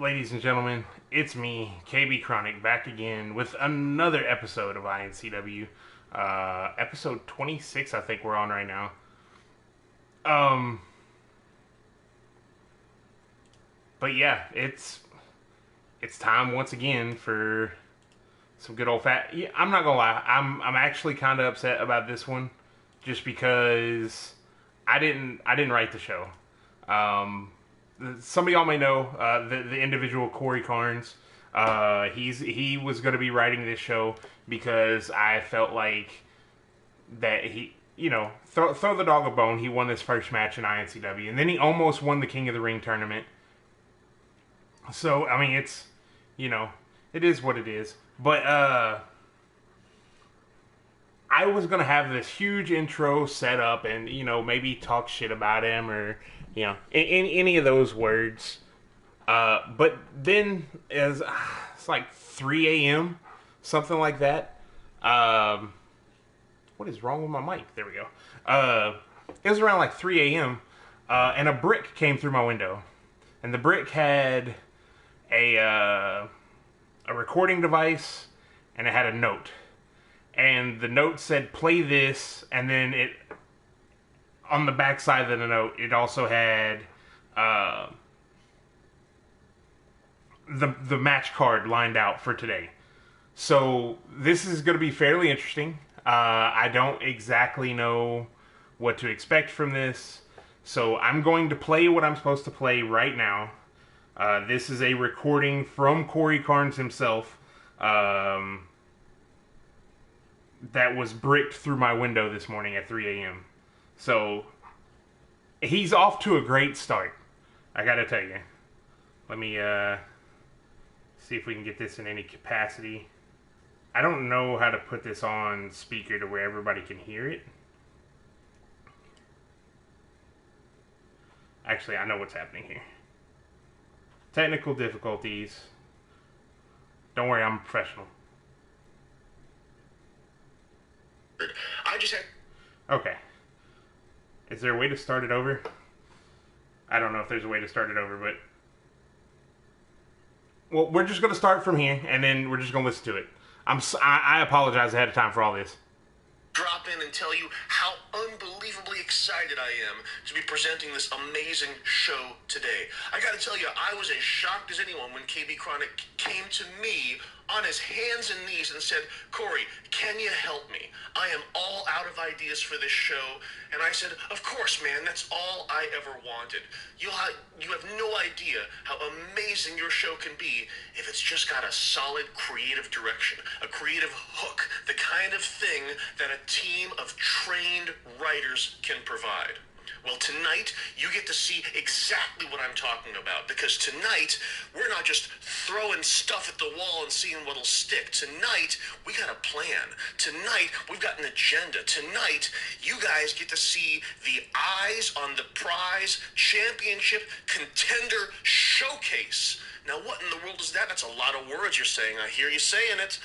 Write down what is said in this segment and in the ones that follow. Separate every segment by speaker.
Speaker 1: ladies and gentlemen? It's me, KB Chronic, back again with another episode of iNCW. Episode 26, I think we're on right now. But yeah, it's time once again for some good old fat. Yeah, I'm not gonna lie, I'm actually kind of upset about this one, just because I didn't write the show. Some of y'all may know the individual Corey Carnes. He was going to be writing this show because I felt like that throw the dog a bone. He won his first match in iNCW, and then he almost won the King of the Ring tournament. So I mean, it is what it is. But I was gonna have this huge intro set up, and maybe talk shit about him, or any of those words. But then it's like 3 a.m., something like that. What is wrong with my mic? There we go. It was around like 3 a.m., and a brick came through my window. And the brick had a recording device, and it had a note. And the note said, "Play this," and then on the back side of the note, it also had the match card lined out for today. So this is going to be fairly interesting. I don't exactly know what to expect from this, so I'm going to play what I'm supposed to play right now. This is a recording from Corey Carnes himself that was bricked through my window this morning at 3 a.m. So he's off to a great start, I gotta tell you. Let me see if we can get this in any capacity. I don't know how to put this on speaker to where everybody can hear it. Actually, I know what's happening here. Technical difficulties. Don't worry, I'm a professional.
Speaker 2: I just had...
Speaker 1: Okay. Is there a way to start it over? I don't know if there's a way to start it over, but... Well, we're just going to start from here, and then we're just going to listen to it. I apologize ahead of time for all this.
Speaker 2: Drop in and tell you how unbelievably excited I am to be presenting this amazing show today. I gotta tell you, I was as shocked as anyone when KB Chronic came to me on his hands and knees and said, "Corey, can you help me? I am all out of ideas for this show." And I said, "Of course, man, that's all I ever wanted. You have no idea how amazing your show can be if it's just got a solid creative direction, a creative hook, the kind of thing that a team of trained writers can provide." Well, tonight, you get to see exactly what I'm talking about, because tonight, we're not just throwing stuff at the wall and seeing what'll stick. Tonight, we got a plan. Tonight, we've got an agenda. Tonight, you guys get to see the eyes on the prize championship contender showcase. Now, what in the world is that? That's a lot of words you're saying. I hear you saying it.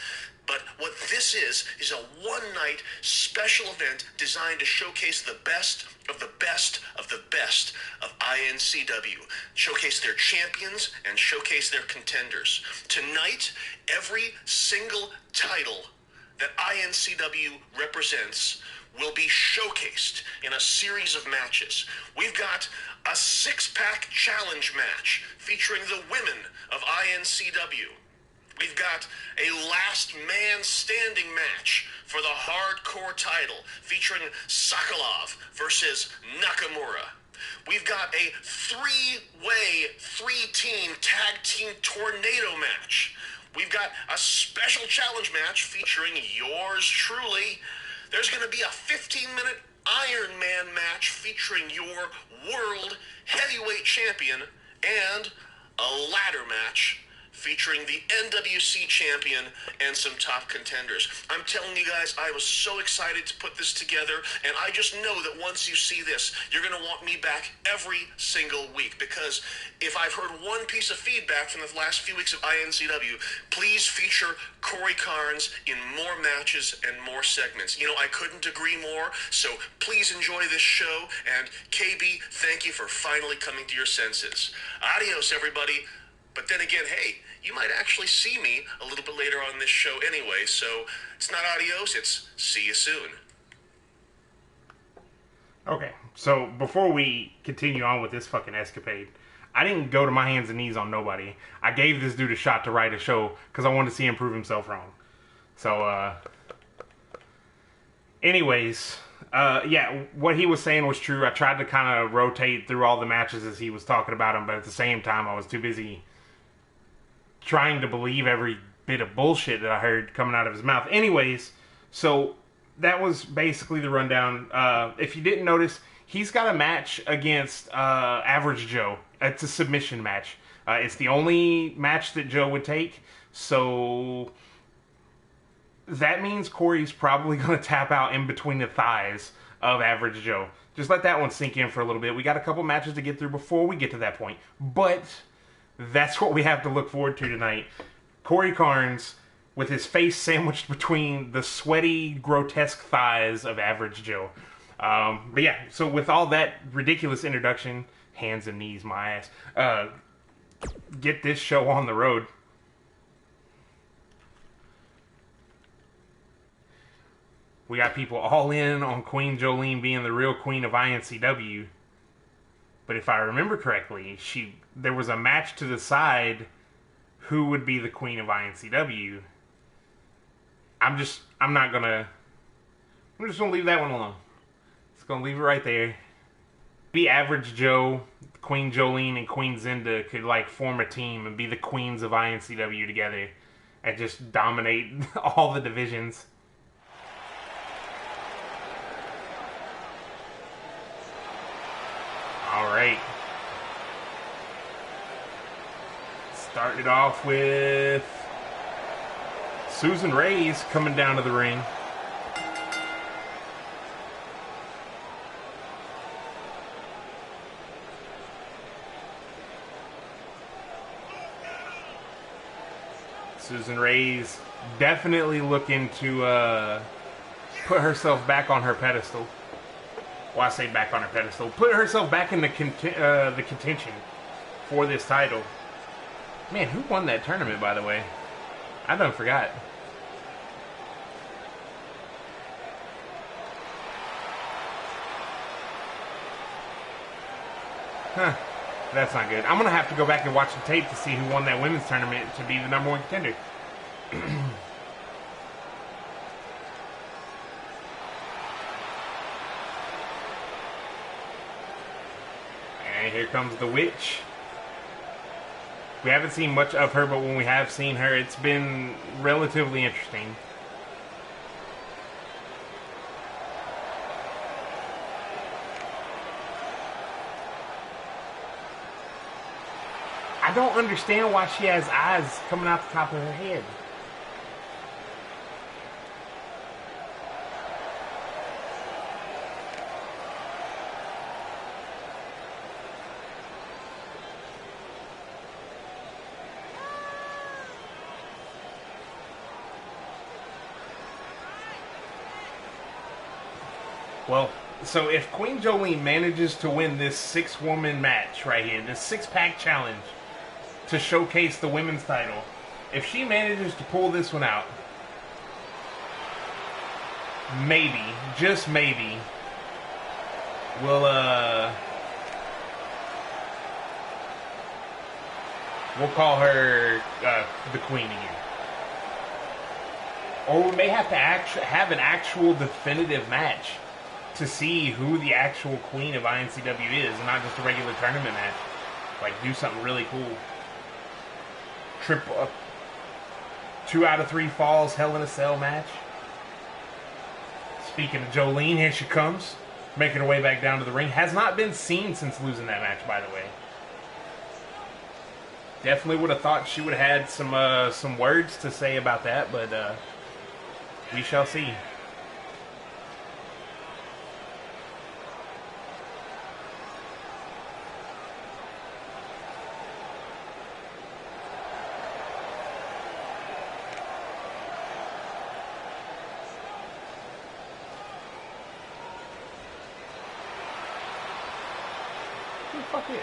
Speaker 2: But what this is a one-night special event designed to showcase the best of the best of the best of iNCW. Showcase their champions and showcase their contenders. Tonight, every single title that iNCW represents will be showcased in a series of matches. We've got a six-pack challenge match featuring the women of iNCW. We've got a last man standing match for the hardcore title featuring Sokolov versus Nakamura. We've got a three-way, three-team tag team tornado match. We've got a special challenge match featuring yours truly. There's going to be a 15-minute Iron Man match featuring your world heavyweight champion, and a ladder match featuring the NWC champion and some top contenders. I'm telling you guys, I was so excited to put this together, and I just know that once you see this, you're going to want me back every single week, because if I've heard one piece of feedback from the last few weeks of iNCW, please feature Corey Carnes in more matches and more segments. I couldn't agree more, so please enjoy this show, and KB, thank you for finally coming to your senses. Adios, everybody. But then again, hey, you might actually see me a little bit later on this show anyway, so it's not adios, it's see you soon.
Speaker 1: Okay, so before we continue on with this fucking escapade, I didn't go to my hands and knees on nobody. I gave this dude a shot to write a show because I wanted to see him prove himself wrong. So, anyways, yeah, what he was saying was true. I tried to kind of rotate through all the matches as he was talking about them, but at the same time, I was too busy trying to believe every bit of bullshit that I heard coming out of his mouth. Anyways, so that was basically the rundown. If you didn't notice, he's got a match against Average Joe. It's a submission match. It's the only match that Joe would take, so that means Corey's probably going to tap out in between the thighs of Average Joe. Just let that one sink in for a little bit. We got a couple matches to get through before we get to that point, but that's what we have to look forward to tonight. Corey Carnes with his face sandwiched between the sweaty, grotesque thighs of Average Joe. But yeah, so with all that ridiculous introduction, hands and knees, my ass, get this show on the road. We got people all in on Queen Jolene being the real queen of iNCW. But if I remember correctly, there was a match to decide who would be the queen of iNCW. I'm just gonna leave that one alone. Just gonna leave it right there. Be Average Joe, Queen Jolene, and Queen Zinda could like form a team and be the queens of iNCW together and just dominate all the divisions. Alright. Started off with Susan Reyes coming down to the ring. Susan Reyes definitely looking to put herself back on her pedestal. Well, I say back on her pedestal. Put herself back in the contention for this title. Man, who won that tournament, by the way? I done forgot. Huh. That's not good. I'm going to have to go back and watch the tape to see who won that women's tournament to be the number one contender. And here comes the witch. We haven't seen much of her, but when we have seen her, it's been relatively interesting. I don't understand why she has eyes coming out the top of her head. Well, so if Queen Jolene manages to win this 6-woman match right here, this 6-pack challenge to showcase the women's title, if she manages to pull this one out, maybe, just maybe, we'll call her the queen again. Or we may have to have an actual definitive match to see who the actual queen of iNCW is, and not just a regular tournament match. Like, do something really cool. Triple 2 out of 3 falls, Hell in a Cell match. Speaking of Jolene, here she comes, making her way back down to the ring. Has not been seen since losing that match, by the way. Definitely would have thought she would have had some words to say about that, but we shall see.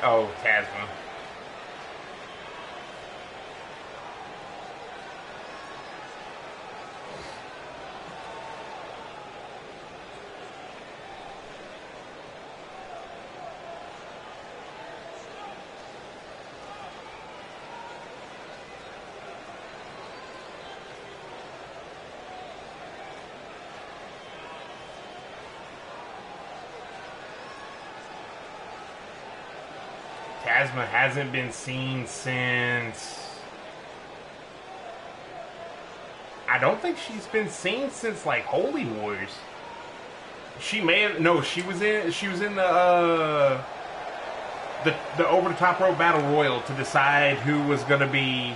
Speaker 1: Oh, Tasma. Tasma hasn't been seen since... I don't think she's been seen since, like, Holy Wars. She may have... No, she was in the over-the-top rope battle royal to decide who was going to be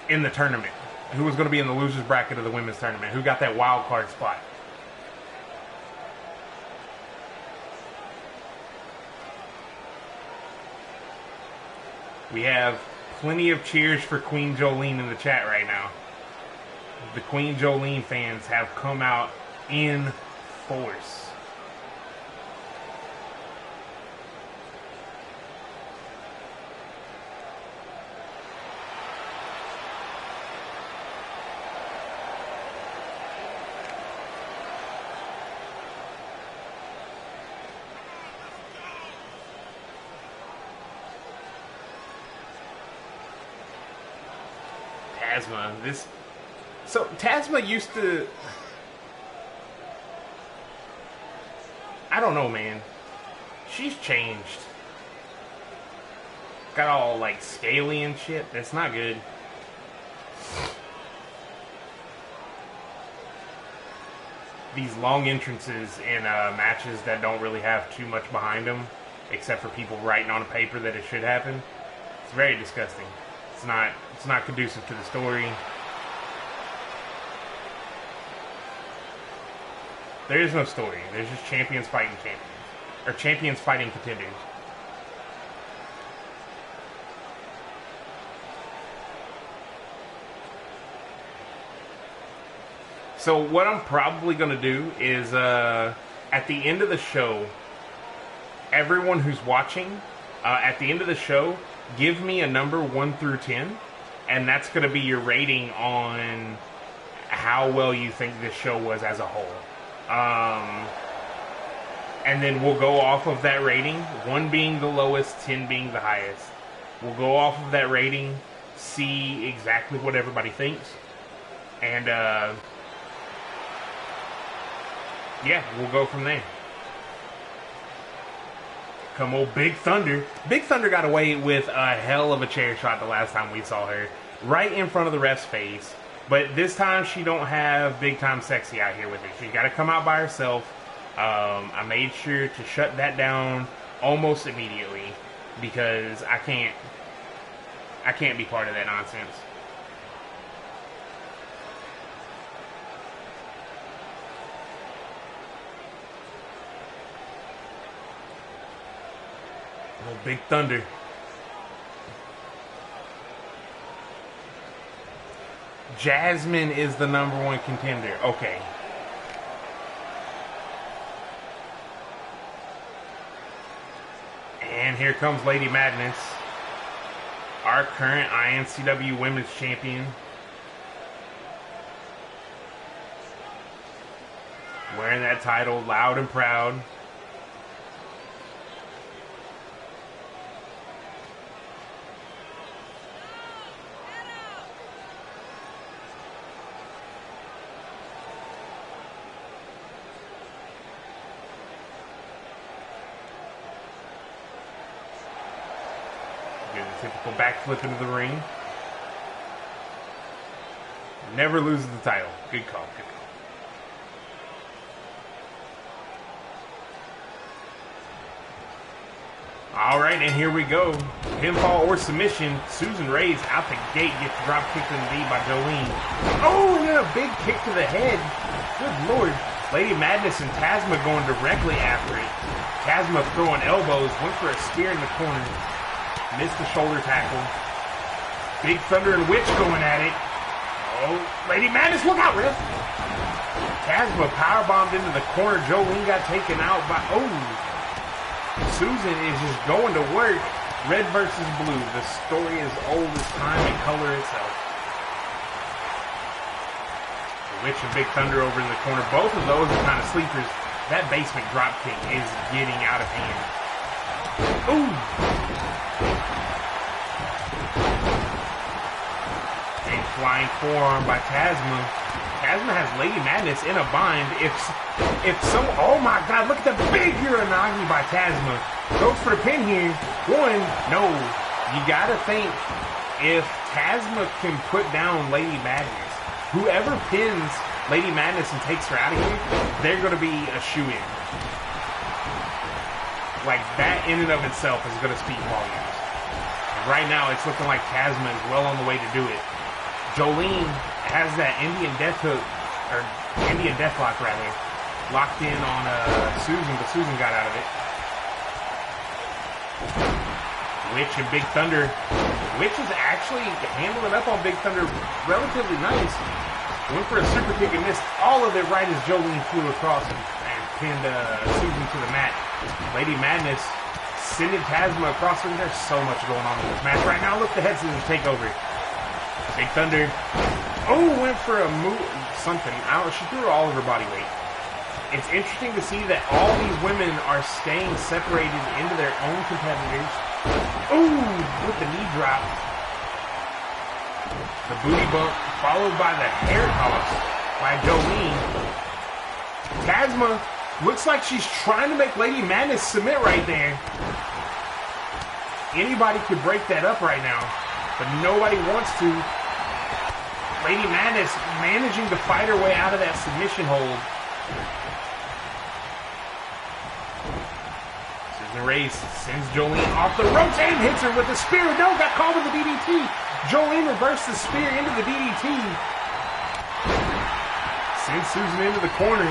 Speaker 1: in the tournament. Who was going to be in the loser's bracket of the women's tournament. Who got that wild card spot. We have plenty of cheers for Queen Jolene in the chat right now. The Queen Jolene fans have come out in force. Tasma used to... I don't know, man. She's changed. Got all, like, scaly and shit. That's not good. These long entrances in matches that don't really have too much behind them, except for people writing on a paper that it should happen. It's very disgusting. It's not conducive to the story. There is no story. There's just champions fighting champions. Or champions fighting contenders. So what I'm probably going to do is, at the end of the show, everyone who's watching, at the end of the show, give me a number 1 through 10, and that's going to be your rating on how well you think this show was as a whole. And then we'll go off of that rating, 1 being the lowest, 10 being the highest. We'll go off of that rating, see exactly what everybody thinks, and yeah, we'll go from there. Come old Big Thunder. Big Thunder got away with a hell of a chair shot the last time we saw her. Right in front of the ref's face. But this time she don't have Big Time Sexy out here with her. She's got to come out by herself. I made sure to shut that down almost immediately. Because I can't be part of that nonsense. Oh, Big Thunder. Jasmine is the number 1 contender. Okay. And here comes Lady Madness. Our current iNCW Women's Champion. Wearing that title loud and proud. Typical backflip into the ring. Never loses the title. Good call, good call. Alright, and here we go. Pinfall or submission. Susan Reyes out the gate gets drop kicked in the knee by Jolene. Oh, yeah, big kick to the head. Good lord. Lady Madness and Tasma going directly after it. Tasma throwing elbows. Went for a spear in the corner. Missed the shoulder tackle. Big Thunder and Witch going at it. Oh, Lady Madness, look out, ref. Tasma powerbombed into the corner. Jolene got taken out by... Oh. Susan is just going to work. Red versus blue. The story is old as time and color itself. The Witch and Big Thunder over in the corner. Both of those are kind of sleepers. That basement drop kick is getting out of hand. Ooh. Flying forearm by Tasma. Tasma has Lady Madness in a bind. If some... Oh my god, look at the big Uranage Uranagi by Tasma. Goes for the pin here. One. No. You gotta think, if Tasma can put down Lady Madness, whoever pins Lady Madness and takes her out of here, they're gonna be a shoe-in. Like, that in and of itself is gonna speak volumes. And right now, it's looking like Tasma is well on the way to do it. Jolene has that Indian Deathhook, or Indian Deathlock rather, locked in on Susan, but Susan got out of it. Witch and Big Thunder. Witch is actually handling up on Big Thunder relatively nice. Went for a super kick and missed all of it right as Jolene flew across and pinned Susan to the mat. Lady Madness sending Tasma across the ring. There's so much going on in this match right now. Look, the head scissors take over. Big Thunder. Oh, went for a move. Something. She threw all of her body weight. It's interesting to see that all these women are staying separated into their own competitors. Ooh, with the knee drop. The booty bump, followed by the hair toss by Jolene. Tasma looks like she's trying to make Lady Madness submit right there. Anybody could break that up right now, but nobody wants to. Lady Madness managing to fight her way out of that submission hold. Susan Race sends Jolene off the ropes and hits her with a spear. No, got called with the DDT. Jolene reversed the spear into the DDT. Sends Susan into the corner.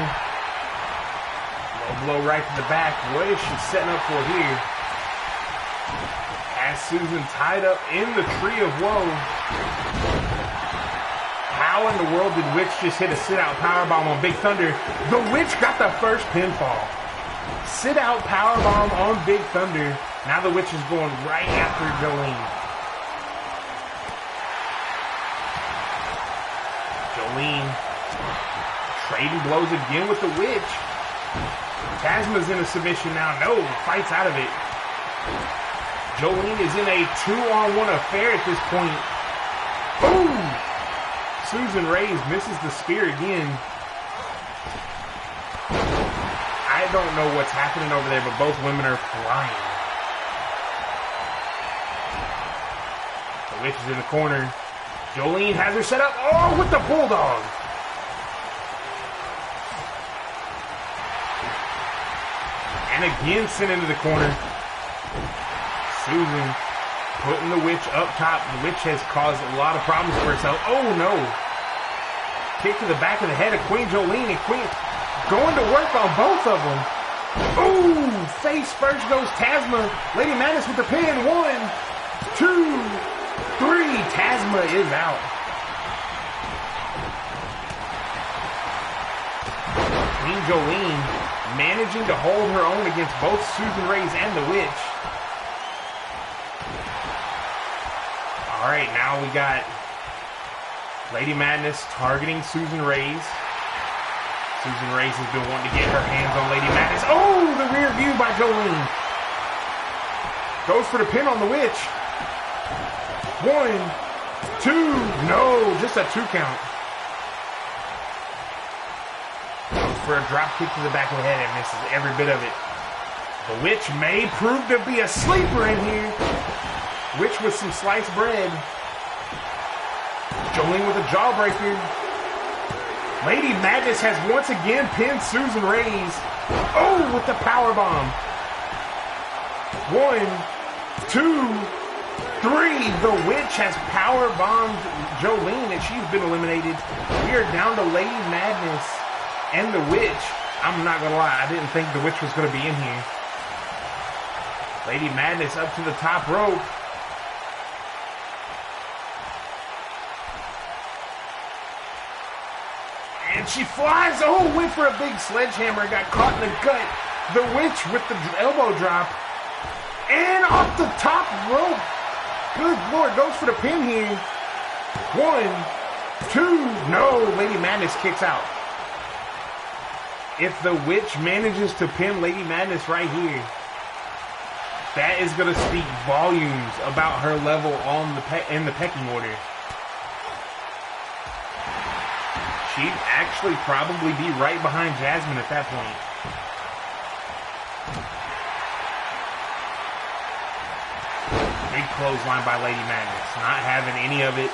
Speaker 1: Low blow right to the back. What is she setting up for here? Has Susan tied up in the Tree of Woe. How in the world did Witch just hit a sit-out powerbomb on Big Thunder? The Witch got the first pinfall. Sit-out powerbomb on Big Thunder. Now the Witch is going right after Jolene. Jolene trading blows again with the Witch. Tasma's in a submission now. No, fights out of it. Jolene is in a 2-on-1 affair at this point. Boom! Susan Reyes misses the spear again. I don't know what's happening over there, but both women are flying. The Witch is in the corner. Jolene has her set up. Oh, with the Bulldog. And again sent into the corner. Susan putting the Witch up top. The Witch has caused a lot of problems for herself. Oh, no. Kick to the back of the head of Queen Jolene. And Queen going to work on both of them. Ooh, face first goes Tasma. Lady Madness with the pin. 1, 2, 3. Tasma is out. Queen Jolene managing to hold her own against both Susan Reyes and the Witch. Alright, now we got Lady Madness targeting Susan Reyes. Susan Reyes has been wanting to get her hands on Lady Madness. Oh, the rear view by Jolene. Goes for the pin on the Witch. 1, 2, no, just a 2 count. Goes for a drop kick to the back of the head and misses every bit of it. The Witch may prove to be a sleeper in here. Witch with some sliced bread. Jolene with a jawbreaker. Lady Madness has once again pinned Susan Reyes. Oh, with the powerbomb. 1, 2, 3. The Witch has powerbombed Jolene and she's been eliminated. We are down to Lady Madness and the Witch. I'm not gonna lie, I didn't think the Witch was gonna be in here. Lady Madness up to the top rope. And she flies. Oh, went for a big sledgehammer. Got caught in the gut. The Witch with the elbow drop. And off the top rope. Good Lord. Goes for the pin here. 1, 2. No. Lady Madness kicks out. If the Witch manages to pin Lady Madness right here, that is going to speak volumes about her level on in the pecking order. She'd actually probably be right behind Jasmine at that point. Big clothesline by Lady Madness. Not having any of it.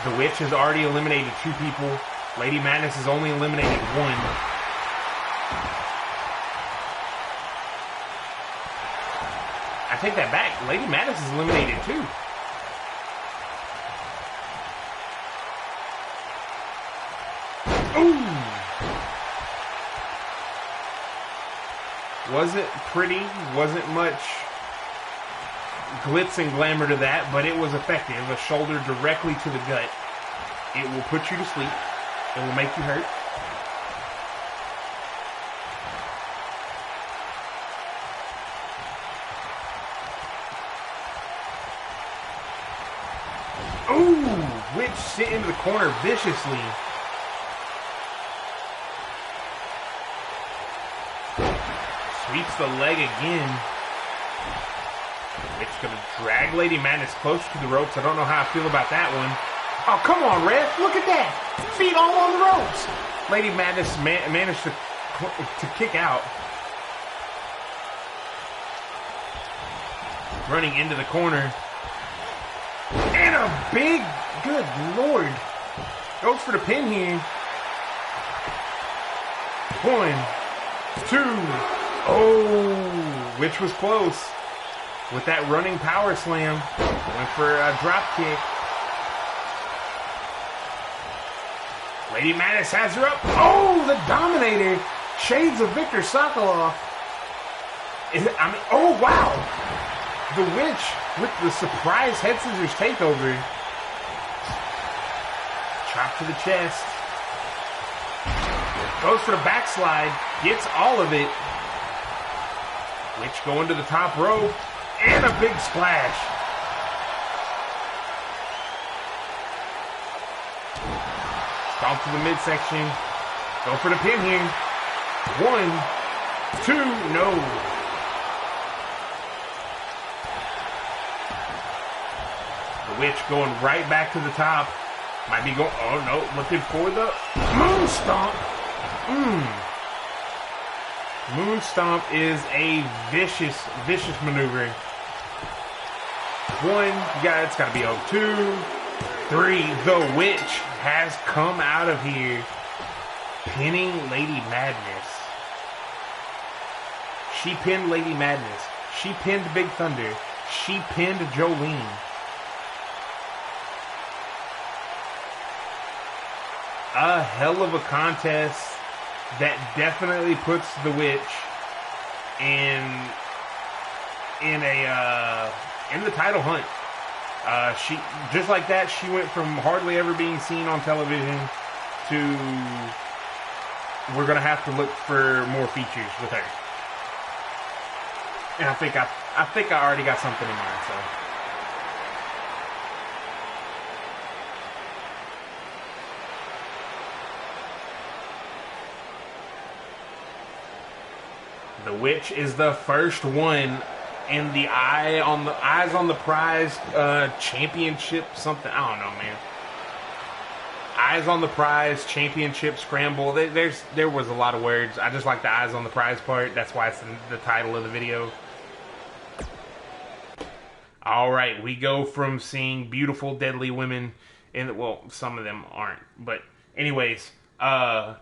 Speaker 1: The Witch has already eliminated 2 people. Lady Madness has only eliminated 1. I take that back. Lady Madness is eliminated 2. Ooh! Wasn't pretty. Wasn't much glitz and glamour to that, but it was effective. A shoulder directly to the gut. It will put you to sleep. It will make you hurt. Ooh! Witch sit into the corner viciously. Sweeps the leg again. Witch gonna drag Lady Madness close to the ropes. I don't know how I feel about that one. Oh, come on, Ref. Look at that. Feet all on the ropes. Lady Madness managed to kick out. Running into the corner. And a big, good Lord. Goes for the pin here. 1, 2. Oh, Witch was close. With that running power slam. Went for a drop kick. Lady Madness has her up. Oh, the Dominator. Shades of Viktor Sokolov. Oh, wow. The Witch with the surprise head scissors takeover. Chop to the chest. Goes for the backslide. Gets all of it. Witch going to the top rope. And a big splash. Stomp to the midsection. Go for the pin here. 1, 2, no. The Witch going right back to the top. Might be going, oh no, looking for the moon stomp. Moon stomp is a vicious, vicious maneuver. 1, it's got to be 2, 3. The Witch has come out of here, pinning Lady Madness. She pinned Lady Madness. She pinned Big Thunder. She pinned Jolene. A hell of a contest that definitely puts the Witch in the title hunt. She just like that. She went from hardly ever being seen on television to we're gonna have to look for more features with her. And I think I already got something in mind. So. The Witch is the first one in the eyes on the prize championship something. I don't know, man. Eyes on the prize championship scramble. There was a lot of words. I just like the eyes on the prize part. That's why it's the title of the video. All right, we go from seeing beautiful, deadly women, well, some of them aren't, but anyways, to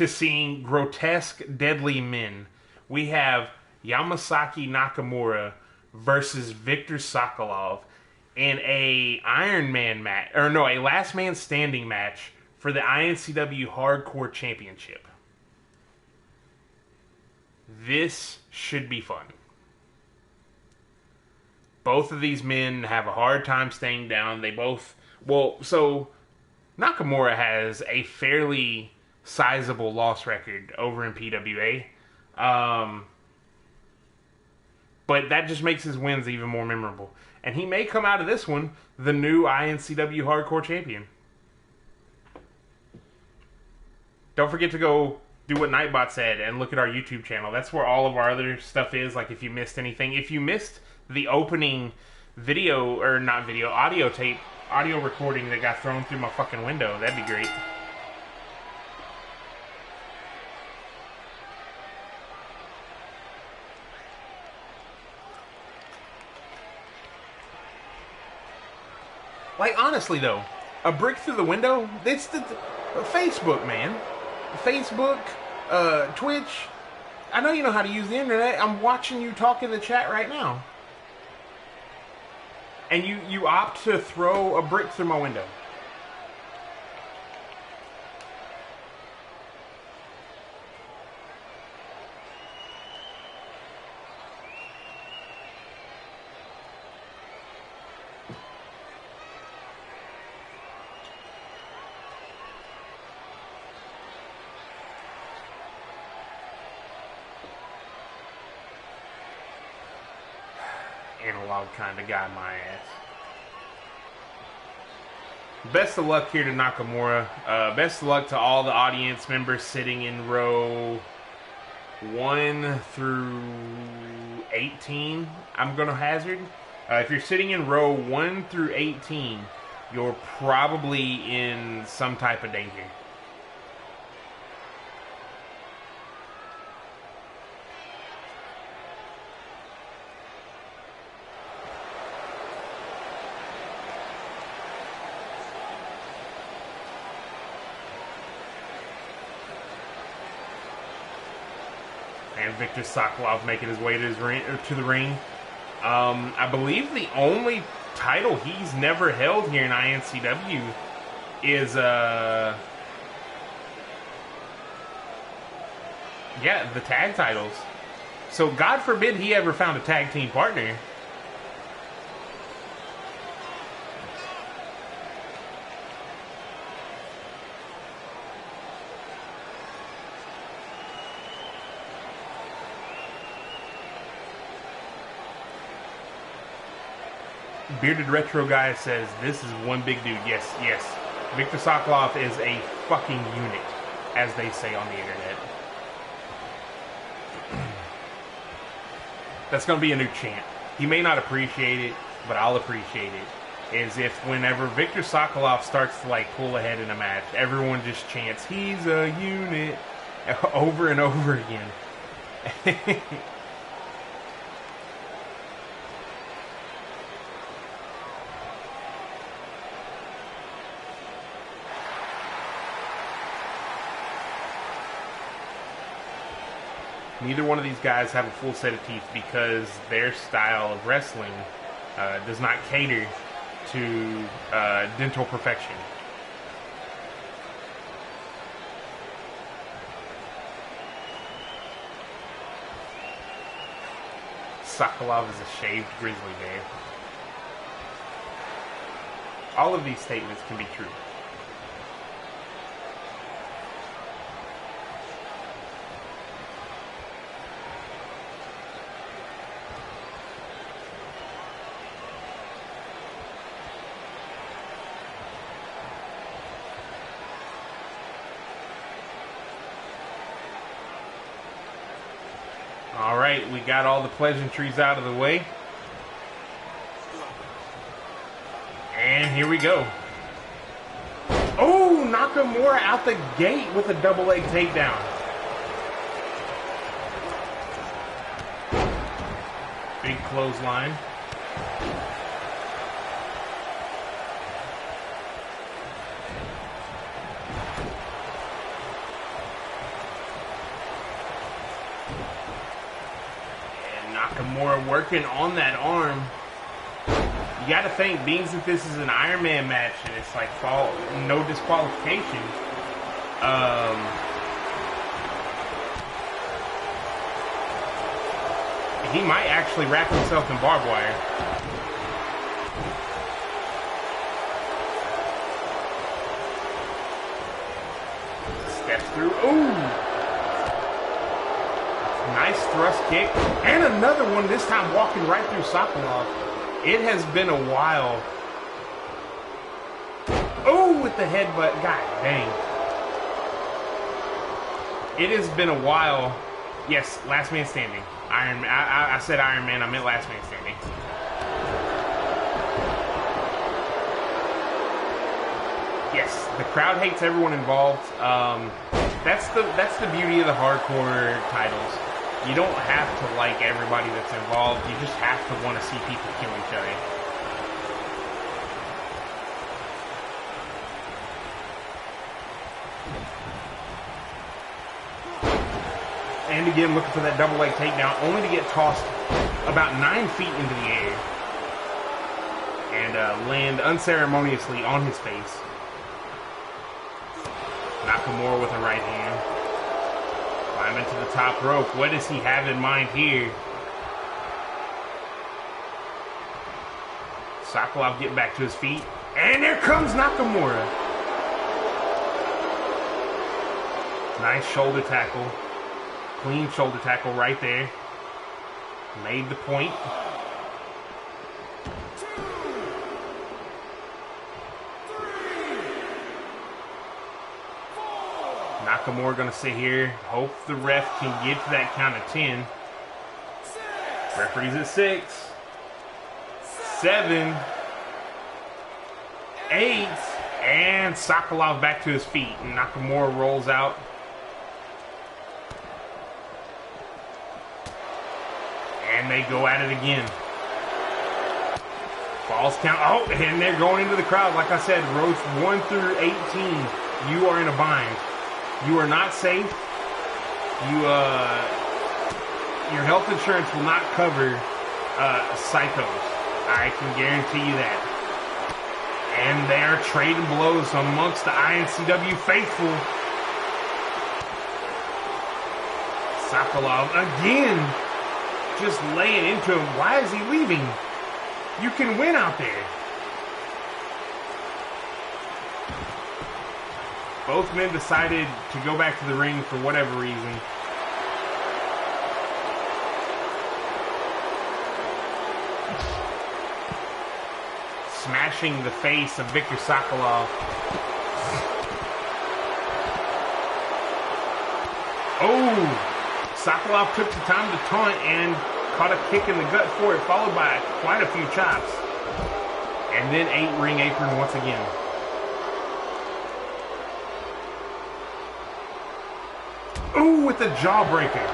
Speaker 1: seeing grotesque, deadly men. We have Yamasaki Nakamura versus Viktor Sokolov in a Iron Man match, or no, a Last Man Standing match for the iNCW Hardcore Championship. This should be fun. Both of these men have a hard time staying down. They both, so Nakamura has a fairly sizable loss record over in PWA. But that just makes his wins even more memorable. And he may come out of this one the new iNCW Hardcore Champion. Don't forget to go do what Nightbot said and look at our YouTube channel. That's where all of our other stuff is, like if you missed anything. If you missed the opening video, or not video, audio recording that got thrown through my fucking window, that'd be great. Like, honestly, though, a brick through the window, it's the Facebook, man. Facebook, Twitch. I know you know how to use the internet. I'm watching you talk in the chat right now. And you opt to throw a brick through my window. Analog kind of guy, my ass. Best of luck here to Nakamura. Best of luck to all the audience members sitting in row 1 through 18. I'm going to hazard. If you're sitting in row 1 through 18, you're probably in some type of danger. And Viktor Sokolov making his way to the ring. I believe the only title he's never held here in iNCW is the tag titles. So God forbid he ever found a tag team partner. Bearded Retro Guy says, this is one big dude. Yes, yes. Viktor Sokolov is a fucking unit, as they say on the internet. That's going to be a new chant. He may not appreciate it, but I'll appreciate it. Is if whenever Viktor Sokolov starts to like pull ahead in a match, everyone just chants, he's a unit, over and over again. Neither one of these guys have a full set of teeth because their style of wrestling does not cater to dental perfection. Sokolov is a shaved grizzly bear. All of these statements can be true. Alright, we got all the pleasantries out of the way. And here we go. Oh, Nakamura out the gate with a double leg takedown. Big clothesline. Nakamura working on that arm. You got to think, being that this is an Iron Man match and it's like no disqualification. He might actually wrap himself in barbed wire. Steps through. Ooh! Nice thrust kick. And another one, this time walking right through Sokolov. It has been a while. Oh, with the headbutt. God dang. It has been a while. Yes, last man standing. Iron Man. I said Iron Man. I meant last man standing. Yes, the crowd hates everyone involved. That's the beauty of the hardcore titles. You don't have to like everybody that's involved. You just have to want to see people kill each other. and again looking for that double leg takedown, only to get tossed about 9 feet into the air and land unceremoniously on his face. Nakamura with a right hand. Climbing to the top rope. What does he have in mind here? Sokolov getting back to his feet. And there comes Nakamura. Nice shoulder tackle. Clean shoulder tackle right there. Made the point. Nakamura gonna sit here, hope the ref can get to that count of 10. Referee's at 6, 7, 8, and Sokolov back to his feet. And Nakamura rolls out. And they go at it again. Falls count. Oh, and they're going into the crowd. Like I said, rows 1 through 18, you are in a bind. You are not safe. Your health insurance will not cover psychos. I can guarantee you that. And they're trading blows amongst the iNCW faithful. Sokolov again, just laying into him. Why is he leaving? You can win out there. Both men decided to go back to the ring for whatever reason. Smashing the face of Viktor Sokolov. Oh! Sokolov took the time to taunt and caught a kick in the gut for it, followed by quite a few chops. And then ring apron once again. Ooh, with the jawbreaker.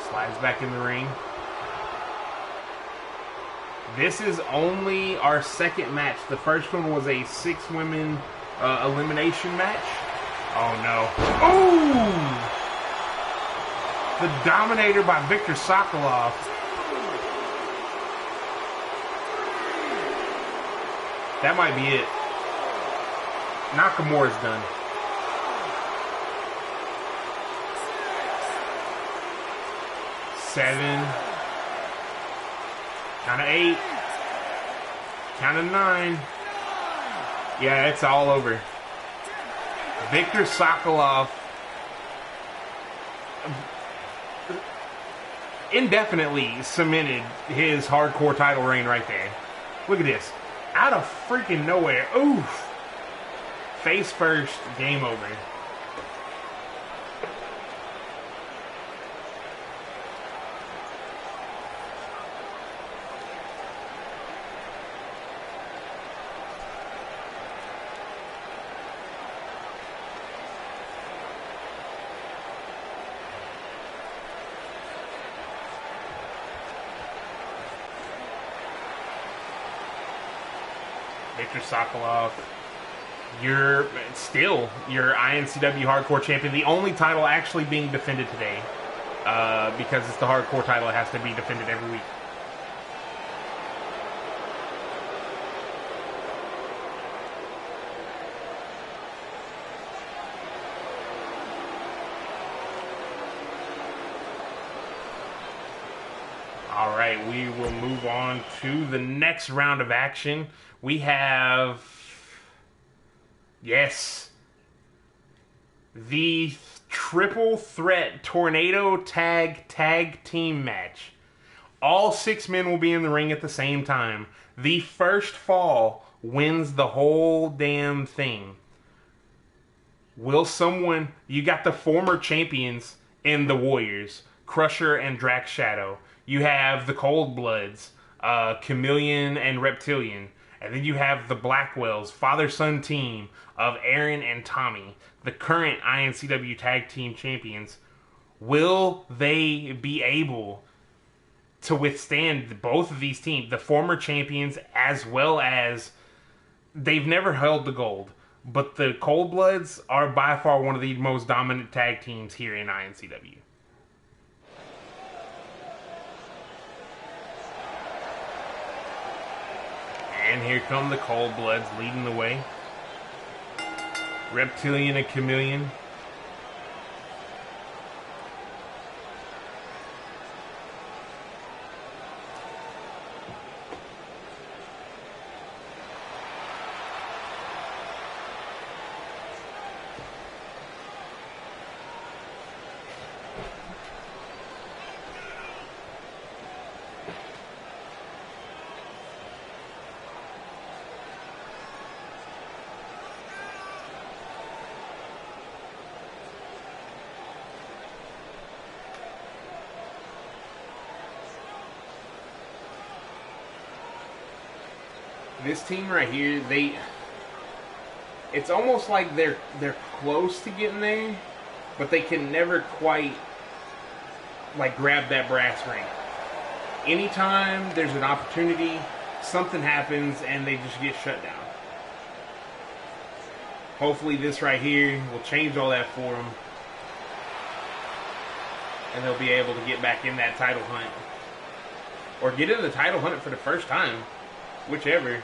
Speaker 1: Slides back in the ring. This is only our second match. The first one was a 6-women elimination match. Oh no. Ooh! The Dominator by Viktor Sokolov. That might be it. Nakamura's done. Seven. Count of 8. Count of 9. Yeah, it's all over. Viktor Sokolov indefinitely cemented his hardcore title reign right there. Look at this. Out of freaking nowhere. Oof. Face first, game over. Viktor Sokolov, you're still your iNCW Hardcore Champion. The only title actually being defended today, because it's the Hardcore title. It has to be defended every week. All right, we will move on to the next round of action. We have, yes, the triple threat tornado tag team match. All 6 men will be in the ring at the same time. The first fall wins the whole damn thing. Will someone, you got the former champions in the Warriors, Crusher and Drax Shadow. You have the Cold Bloods, Chameleon and Reptilian. And then you have the Blackwells, father-son team of Aaron and Tommy, the current iNCW Tag Team Champions. Will they be able to withstand both of these teams, the former champions, as well as they've never held the gold? but the Cold Bloods are by far one of the most dominant tag teams here in iNCW. And here come the Cold Bloods leading the way. Reptilian and Chameleon. This team right here, it's almost like they're close to getting there, but they can never quite like grab that brass ring. Anytime there's an opportunity, something happens and they just get shut down. Hopefully this right here will change all that for them, and they'll be able to get back in that title hunt, or get in the title hunt for the first time, whichever.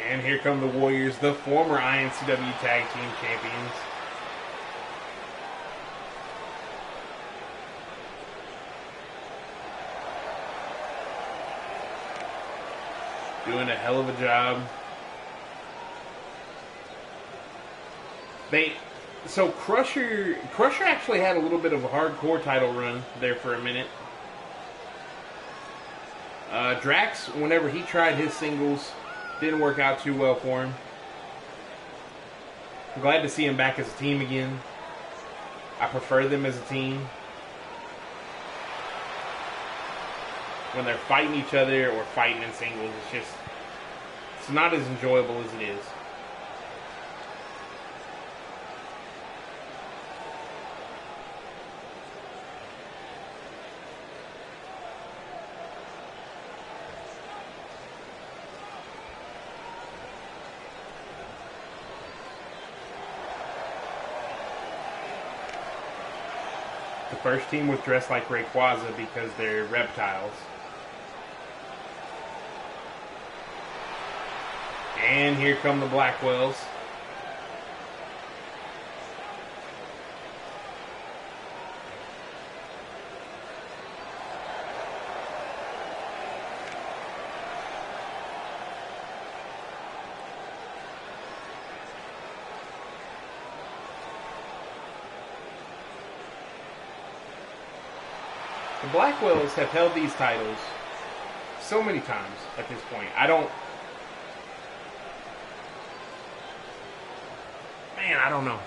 Speaker 1: And here come the Warriors, the former iNCW Tag Team Champions. Doing a hell of a job. So Crusher actually had a little bit of a hardcore title run there for a minute. Drax, whenever he tried his singles, didn't work out too well for him. I'm glad to see him back as a team again. I prefer them as a team. When they're fighting each other or fighting in singles, it's not as enjoyable as it is. The first team was dressed like Rayquaza because they're reptiles. And here come the Blackwells. The Blackwells have held these titles so many times at this point. I don't know.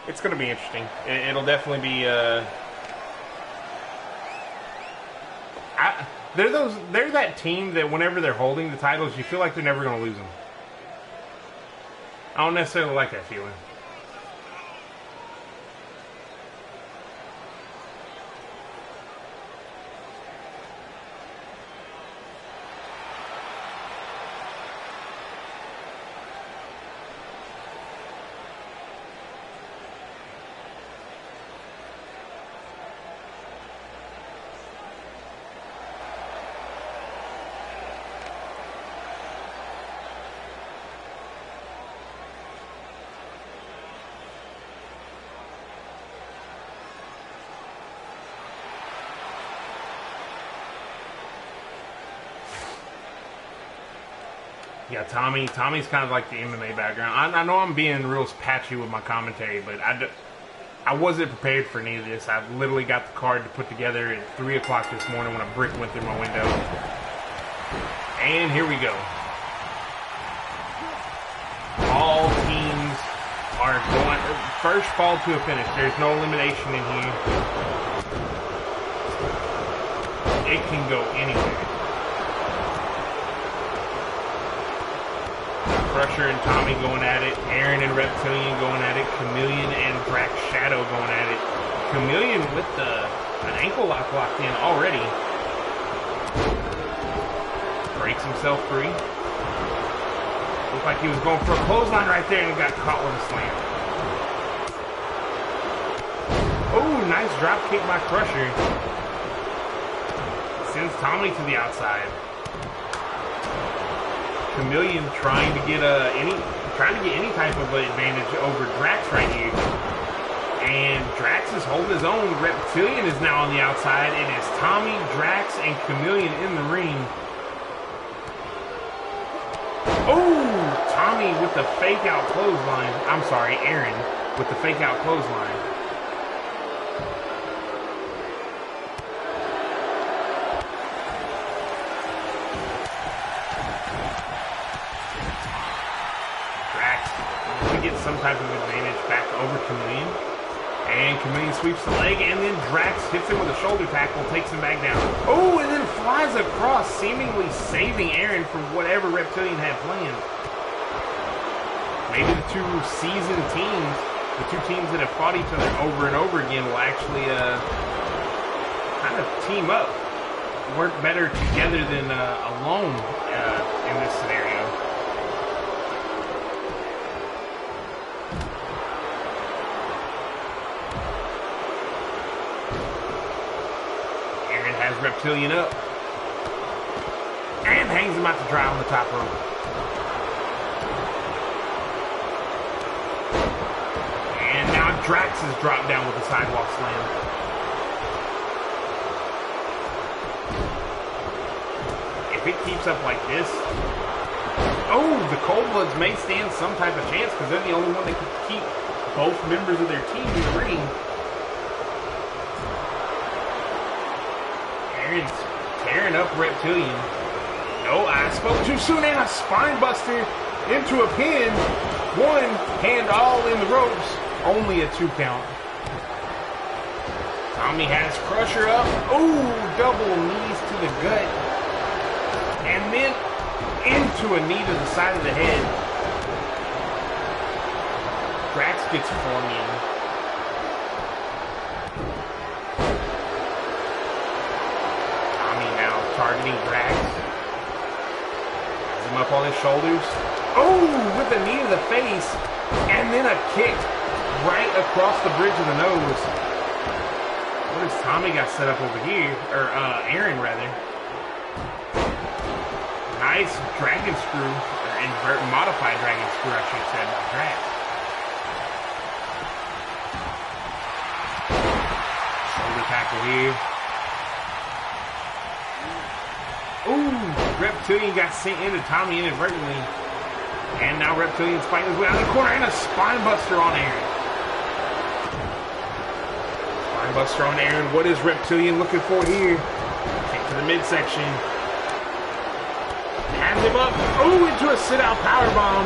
Speaker 1: It's going to be interesting. It'll definitely be. They're that team that whenever they're holding the titles, you feel like they're never going to lose them. I don't necessarily like that feeling. Yeah, Tommy's kind of like the MMA background. I know I'm being real patchy with my commentary, but I wasn't prepared for any of this. I literally got the card to put together at 3 o'clock this morning when a brick went through my window. And here we go. All teams are going first fall to a finish. There's no elimination in here. It can go anywhere. Crusher and Tommy going at it. Aaron and Reptilian going at it. Chameleon and Drax Shadow going at it. Chameleon with an ankle lock locked in already. Breaks himself free. Looked like he was going for a clothesline right there and got caught with a slam. Oh, nice drop kick by Crusher. Sends Tommy to the outside. Chameleon trying to get any type of advantage over Drax right here. And Drax is holding his own. Reptilian is now on the outside. It is Tommy, Drax, and Chameleon in the ring. Oh, Tommy with the fake out clothesline. I'm sorry, Aaron with the fake out clothesline. Get some type of advantage back over Chameleon. And Chameleon sweeps the leg, and then Drax hits him with a shoulder tackle, takes him back down. Oh, and then flies across, seemingly saving Aaron from whatever Reptilian had planned. Maybe the two seasoned teams, the two teams that have fought each other over and over again, will actually kind of team up, work better together than alone in this scenario. Has Reptilian up and hangs him out to dry on the top rope. And now Drax is dropped down with a sidewalk slam. If it keeps up like this, oh, the Cold Bloods may stand some type of chance because they're the only one that can keep both members of their team in the ring. Aaron's tearing up Reptilian. No, I spoke too soon, and a spine buster into a pin. One hand all in the ropes. Only a 2 count. Tommy has Crusher up. Ooh, double knees to the gut. And then into a knee to the side of the head. Drax gets flung in. Targeting Drax. Has him up on his shoulders. Oh, with a knee to the face. And then a kick right across the bridge of the nose. What has Tommy got set up over here? Or, Aaron, rather. Nice dragon screw. Or modified dragon screw, I should have said, by Drax. Shoulder tackle here. Ooh, Reptilian got sent into Tommy inadvertently. And now Reptilian's fighting his way out of the corner and a spine buster on Aaron. Spine buster on Aaron. What is Reptilian looking for here? Kick to the midsection. Has him up. Ooh, into a sit-out powerbomb.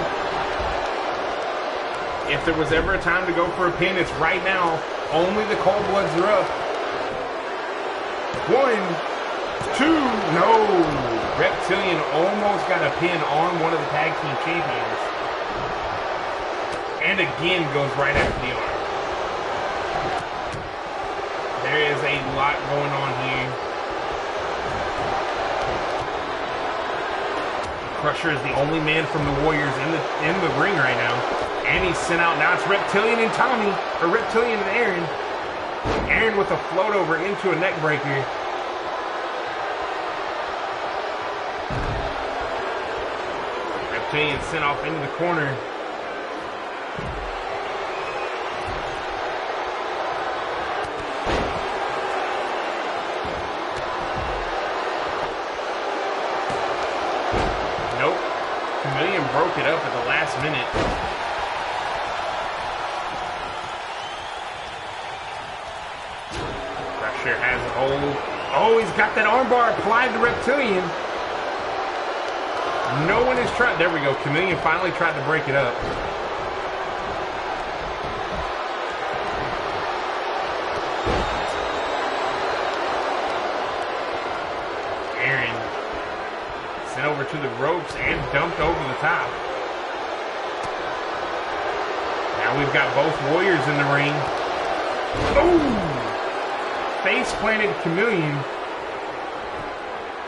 Speaker 1: If there was ever a time to go for a pin, it's right now. Only the Cold Bloods are up. 1, 2, no. Reptilian almost got a pin on one of the tag team champions. And again goes right after the arm. There is a lot going on here. Crusher is the only man from the Warriors in the ring right now. And he's sent out. Now it's Reptilian and Tommy, or Reptilian and Aaron. Aaron with a float over into a neck breaker. Reptilian sent off into the corner. Nope. Chameleon broke it up at the last minute. Crusher has a hold. Oh, he's got that armbar applied to Reptilian. No one is trying. There we go. Chameleon finally tried to break it up. Aaron sent over to the ropes and dumped over the top. Now we've got both Warriors in the ring. Oh! Face planted Chameleon.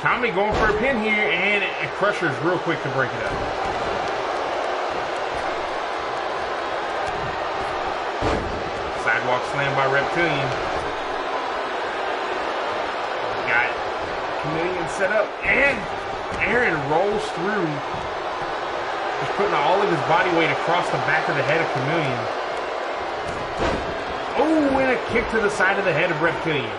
Speaker 1: Tommy going for a pin here, and Crusher's real quick to break it up. Sidewalk slam by Reptilian. Got Chameleon set up, and Aaron rolls through. Just putting all of his body weight across the back of the head of Chameleon. Oh, and a kick to the side of the head of Reptilian.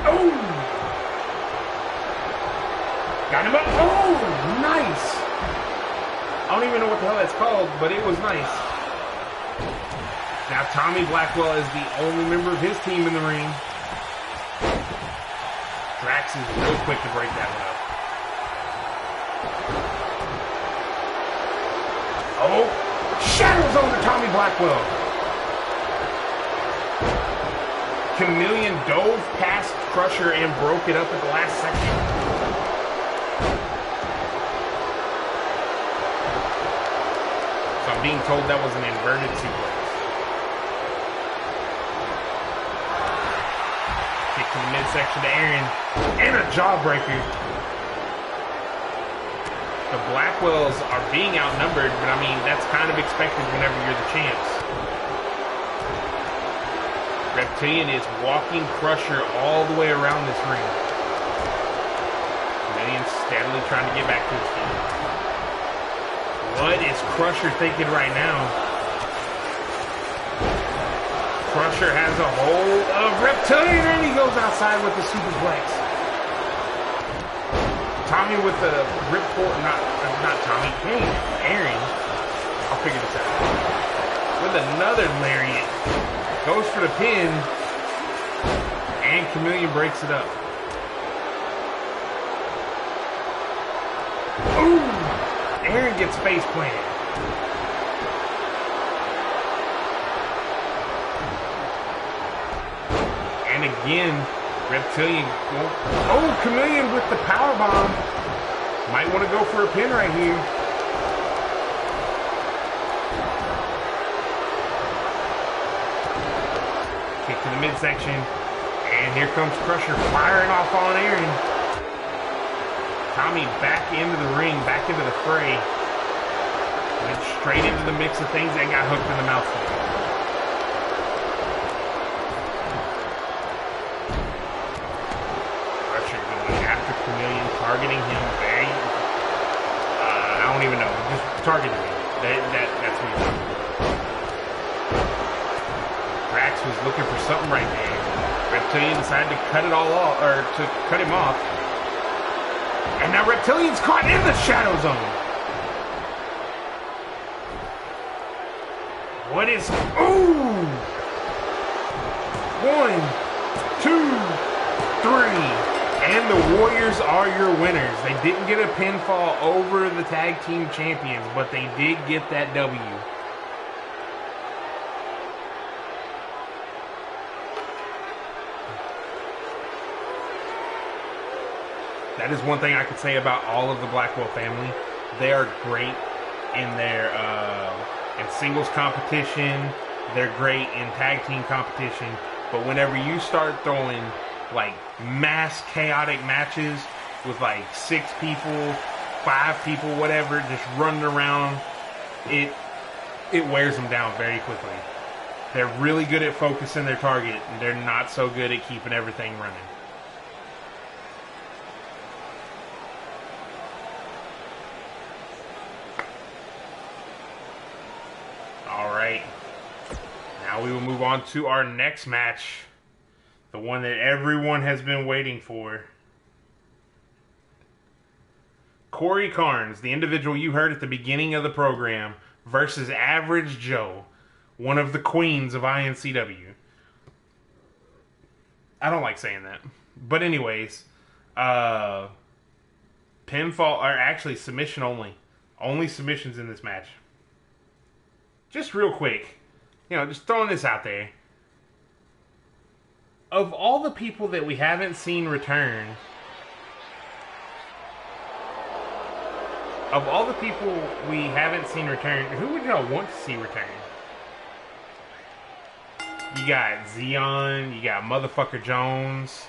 Speaker 1: Oh! Got him up. Oh, nice. I don't even know what the hell that's called, but it was nice. Now Tommy Blackwell is the only member of his team in the ring. Drax is real quick to break that one up. Oh, shadows over Tommy Blackwell. Chameleon dove past Crusher and broke it up at the last second. So I'm being told that was an inverted suplex. Kick to the midsection to Aaron. And a jawbreaker. The Blackwells are being outnumbered, but I mean, that's kind of expected whenever you're the champs. Reptilian is walking Crusher all the way around this ring. Chameleon's steadily trying to get back to his feet. What is Crusher thinking right now? Crusher has a hold of Reptilian, and he goes outside with the superplex. Tommy with the ripcord, not Tommy, hey, Aaron. I'll figure this out. With another lariat. Goes for the pin. And Chameleon breaks it up. Ooh! Aaron gets face planted. And again, Reptilian. Oh, Chameleon with the powerbomb. Might want to go for a pin right here. Kick to the midsection. And here comes Crusher firing off on Aaron. Tommy back into the ring, back into the fray. Went straight into the mix of things and got hooked in the mouthful. Chameleon targeting him very, I don't even know, just targeting him. That's me. Drax was looking for something right there. Reptilian decided to cut it all off, or to cut him off. And now Reptilian's caught in the shadow zone. What is, ooh! 1, 2, 3. And the Warriors are your winners. They didn't get a pinfall over the tag team champions, but they did get that W. That is one thing I could say about all of the Blackwell family. They are great in their in singles competition. They're great in tag team competition. But whenever you start throwing like mass chaotic matches with like 6 people, 5 people, whatever, just running around, it wears them down very quickly. They're really good at focusing their target, and they're not so good at keeping everything running. Alright, now we will move on to our next match. The one that everyone has been waiting for. Corey Carnes, the individual you heard at the beginning of the program, versus Average Joe, one of the queens of iNCW. I don't like saying that. But anyways, pinfall, or actually submission only. Only submissions in this match. Just real quick, just throwing this out there. Of all the people that we haven't seen return, Of all the people we haven't seen return, who would y'all want to see return? You got Xeon, you got motherfucker Jones.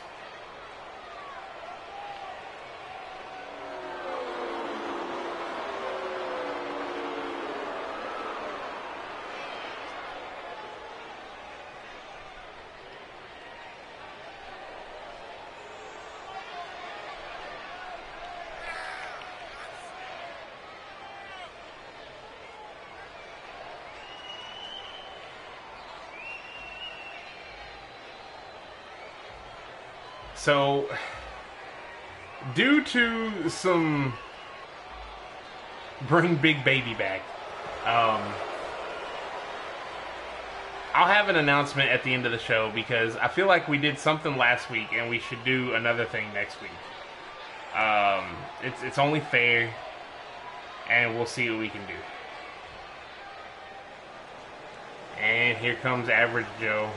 Speaker 1: So, due to some bring Big Baby back, I'll have an announcement at the end of the show because I feel like we did something last week and we should do another thing next week. It's only fair, and we'll see what we can do. And here comes Average Joe.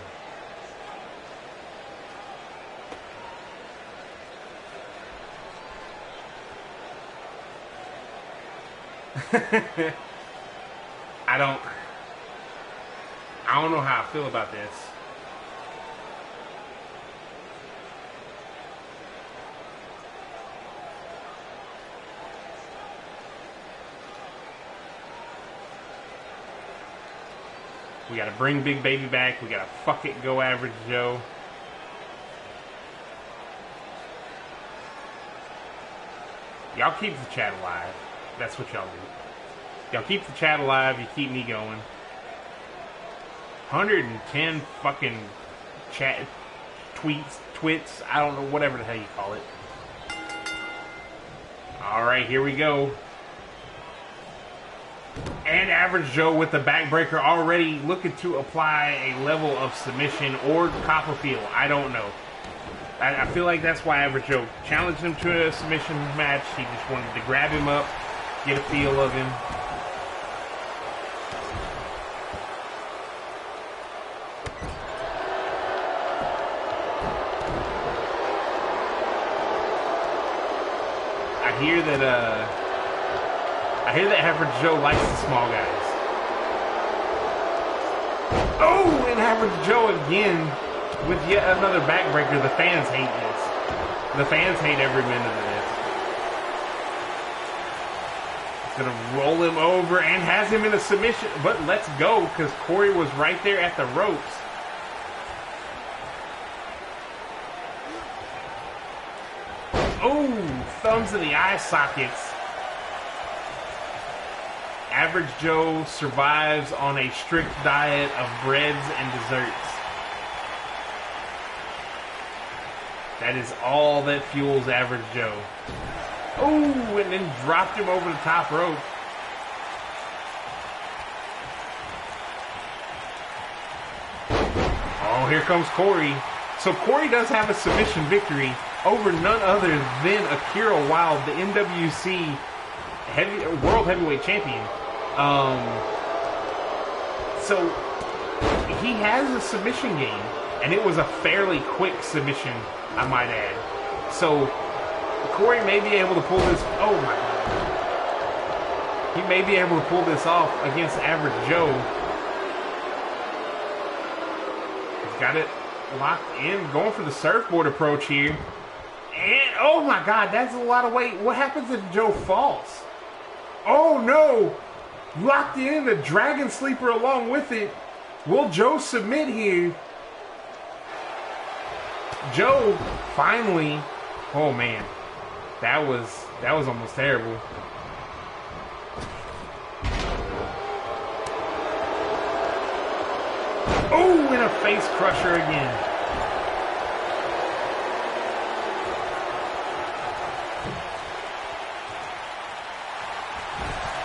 Speaker 1: I don't know how I feel about this. We gotta bring Big Baby back. We gotta fuck it, go Average Joe. Y'all keep the chat alive. That's what y'all do. Y'all keep the chat alive, you keep me going. 110 fucking chat twits, I don't know, whatever the hell you call it. Alright, here we go. And Average Joe with the backbreaker already looking to apply a level of submission or Copperfield. I don't know. I feel like that's why Average Joe challenged him to a submission match. He just wanted to grab him up, get a feel of him. I hear that Average Joe likes the small guys. Oh, and Average Joe again with yet another backbreaker. The fans hate this. The fans hate every minute of this. Gonna roll him over and has him in a submission, but let's go because Corey was right there at the ropes. Oh, thumbs in the eye sockets. Average Joe survives on a strict diet of breads and desserts. That is all that fuels Average Joe. Oh, and then dropped him over the top rope. Oh, here comes Corey. So Corey does have a submission victory over none other than Akira Wilde, the NWC World Heavyweight Champion. So he has a submission game, and it was a fairly quick submission, I might add. So Corey may be able to pull this. Oh my God! He may be able to pull this off against Average Joe. He's got it locked in, going for the surfboard approach here. And oh my God, that's a lot of weight. What happens if Joe falls? Oh no! Locked in, the Dragon Sleeper along with it. Will Joe submit here? Joe finally. Oh man, that was almost terrible. Oh, and a face crusher again.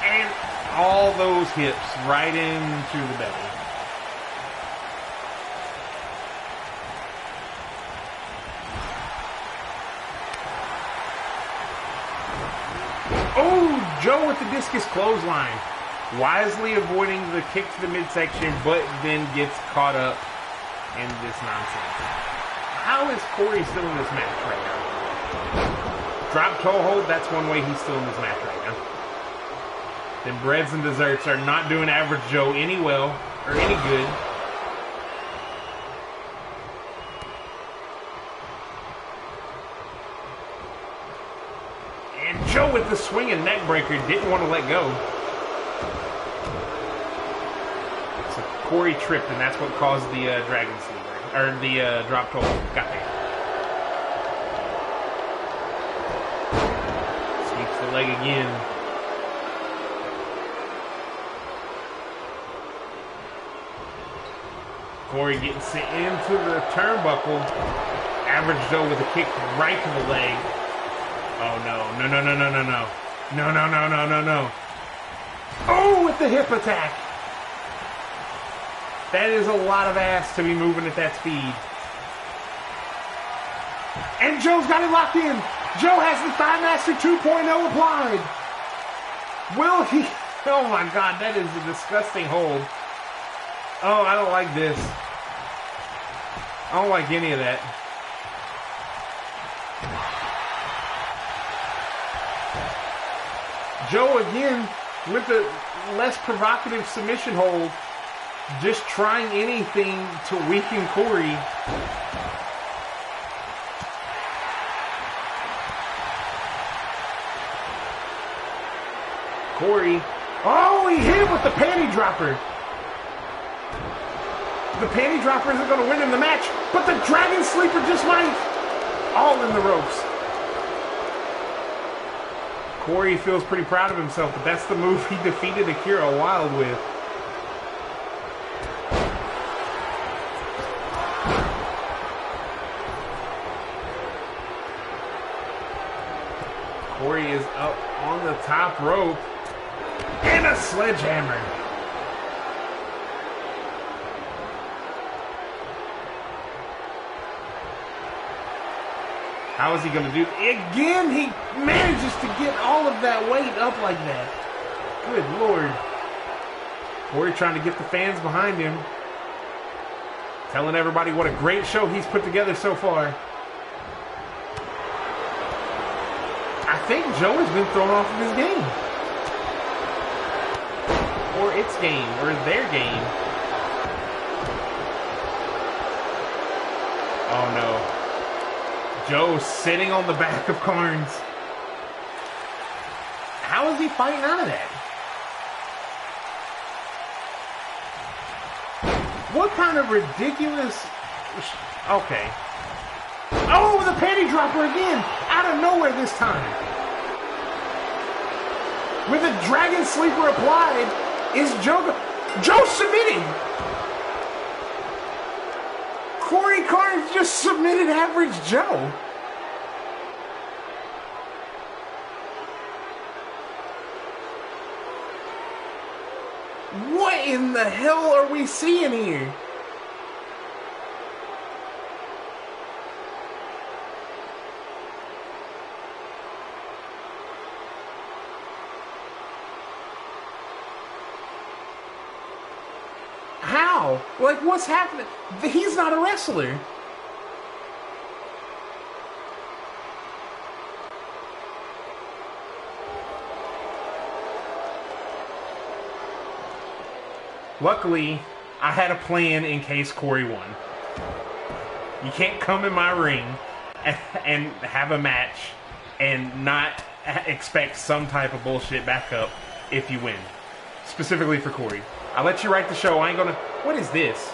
Speaker 1: And all those hips right into the belly. Oh, Joe with the discus clothesline. Wisely avoiding the kick to the midsection, but then gets caught up in this nonsense. How is Corey still in this match right now? Drop toe hold, that's one way he's still in this match right now. Then breads and desserts are not doing Average Joe any well or any good. And Joe with the swinging neck breaker didn't want to let go. So Corey tripped, and that's what caused the dragon sleeper, or the drop toe. Got there. Sweeps the leg again. Corey getting sent into the turnbuckle. Average Joe with a kick right to the leg. Oh no, no, no, no, no, no, no. No, no, no, no, no, no. Oh, with the hip attack. That is a lot of ass to be moving at that speed. And Joe's got it locked in. Joe has the Thigh Master 2.0 applied. Will he? Oh my God, that is a disgusting hold. Oh, I don't like this. I don't like any of that. Joe again with the less provocative submission hold, just trying anything to weaken Corey. Corey, oh, he hit with the panty dropper. The panty dropper isn't going to win in the match, but the Dragon Sleeper just might. All in the ropes. Corey feels pretty proud of himself, but that's the move he defeated Akira Wilde with. Corey is up on the top rope. And a sledgehammer. How is he going to do? Again, he manages to get all of that weight up like that. Good Lord. Corey trying to get the fans behind him. Telling everybody what a great show he's put together so far. I think Joe has been thrown off of his game. Or its game, or their game. Oh no. Joe sitting on the back of Carnes. How is he fighting out of that? What kind of ridiculous... Okay. Oh, the panty dropper again! Out of nowhere this time. With a Dragon Sleeper applied, is Joe submitting! Corey Carnes just submitted Average Joe. What in the hell are we seeing here? How? Like, what's happening? He's not a wrestler. Luckily, I had a plan in case Corey won. You can't come in my ring and have a match and not expect some type of bullshit backup if you win. Specifically for Corey. I let you write the show. I ain't gonna... What is this?